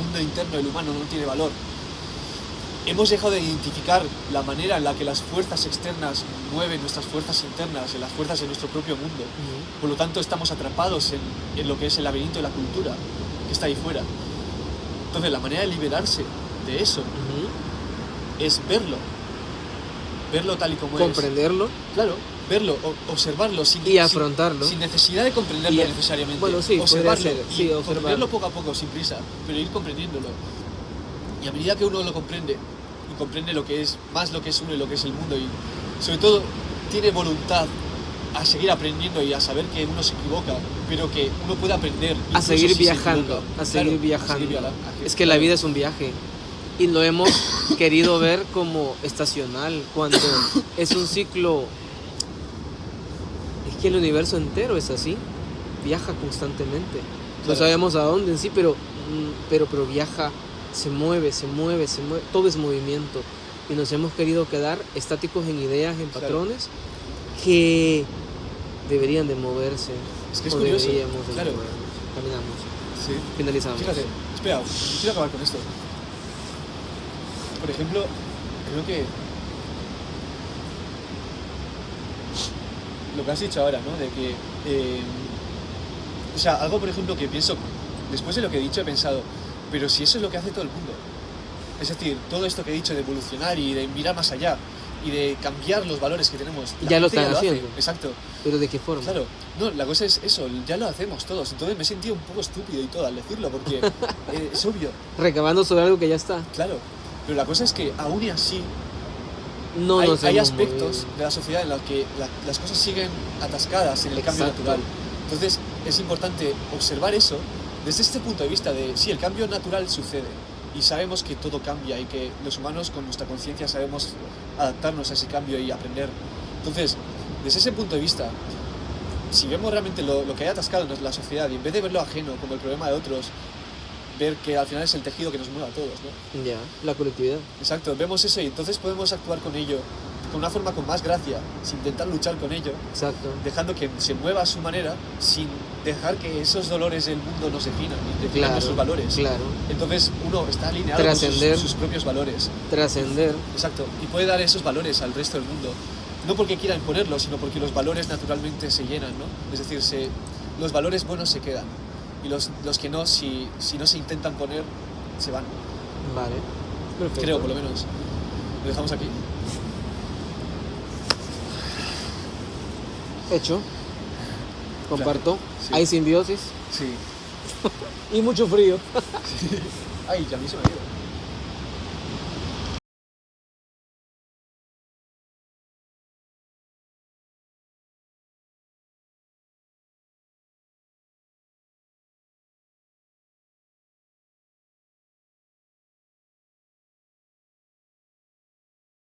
mundo interno del humano no tiene valor. Hemos dejado de identificar la manera en la que las fuerzas externas mueven nuestras fuerzas internas, en las fuerzas de nuestro propio mundo. Ujú. Por lo tanto, estamos atrapados en lo que es el laberinto de la cultura, que está ahí fuera. Entonces, la manera de liberarse de eso Ujú. es verlo tal y como Comprenderlo es. Claro, verlo, observarlo y afrontarlo. sin necesidad de comprenderlo Y- necesariamente. bueno, sí, podría observarlo ser, y sí, observarlo. comprenderlo poco a poco, sin prisa, pero ir comprendiéndolo. Y a medida que uno lo comprende, y comprende lo que es más lo que es uno y lo que es el mundo, y sobre todo tiene voluntad a seguir aprendiendo y a saber que uno se equivoca, pero que uno puede aprender A incluso seguir si se viajando, equivoca. a seguir Claro, viajando. viajando. Es que la vida es un viaje y lo hemos querido ver como estacional cuando es un ciclo. Es que el universo entero es así, viaja constantemente. No Claro. sabemos a dónde en sí, pero viaja, se mueve, todo es movimiento. Y nos hemos querido quedar estáticos en ideas, en Claro. patrones que deberían de moverse. Es que es o curioso, deberíamos de claro. movernos. Caminamos, Sí. finalizamos. Fíjate, espera, quiero acabar con esto. Por ejemplo, creo que lo que has dicho ahora, ¿no? De que, o sea, algo por ejemplo que pienso, después de lo que he dicho he pensado, pero si eso es lo que hace todo el mundo, es decir, todo esto que he dicho de evolucionar y de mirar más allá y de cambiar los valores que tenemos, la Ya lo gente están hace. haciendo. Exacto. Pero ¿de qué forma? Claro, no, la cosa es eso, ya lo hacemos todos, entonces me he sentido un poco estúpido y todo al decirlo, porque es obvio, Recabando sobre algo que ya está. claro, pero la cosa es que aún y así No hay nos hemos aspectos movido. de la sociedad en los que las cosas siguen atascadas en el cambio Exacto. natural, entonces es importante observar eso desde este punto de vista de, sí, el cambio natural sucede, y sabemos que todo cambia y que los humanos con nuestra conciencia sabemos adaptarnos a ese cambio y aprender. Entonces, desde ese punto de vista, si vemos realmente lo que hay atascado en la sociedad y en vez de verlo ajeno como el problema de otros, ver que al final es el tejido que nos mueve a todos, ¿no? Ya, la colectividad. Exacto, vemos eso y entonces podemos actuar con ello con una forma con más gracia, sin intentar luchar con ello, Exacto. dejando que se mueva a su manera, sin dejar que esos dolores del mundo nos definan y definan Claro, nuestros valores. claro. Entonces uno está alineado con Trascender. sus propios valores. Trascender. Exacto, y puede dar esos valores al resto del mundo. No porque quiera imponerlos, sino porque los valores naturalmente se llenan, ¿no? Es decir, los valores buenos se quedan. Y los que no, si no se intentan poner, se van. Vale. Perfecto. Creo, por lo menos. Lo dejamos aquí. Hecho. Comparto. Sí. Hay simbiosis Sí. y mucho frío. Ay, que a mí se me ha ido.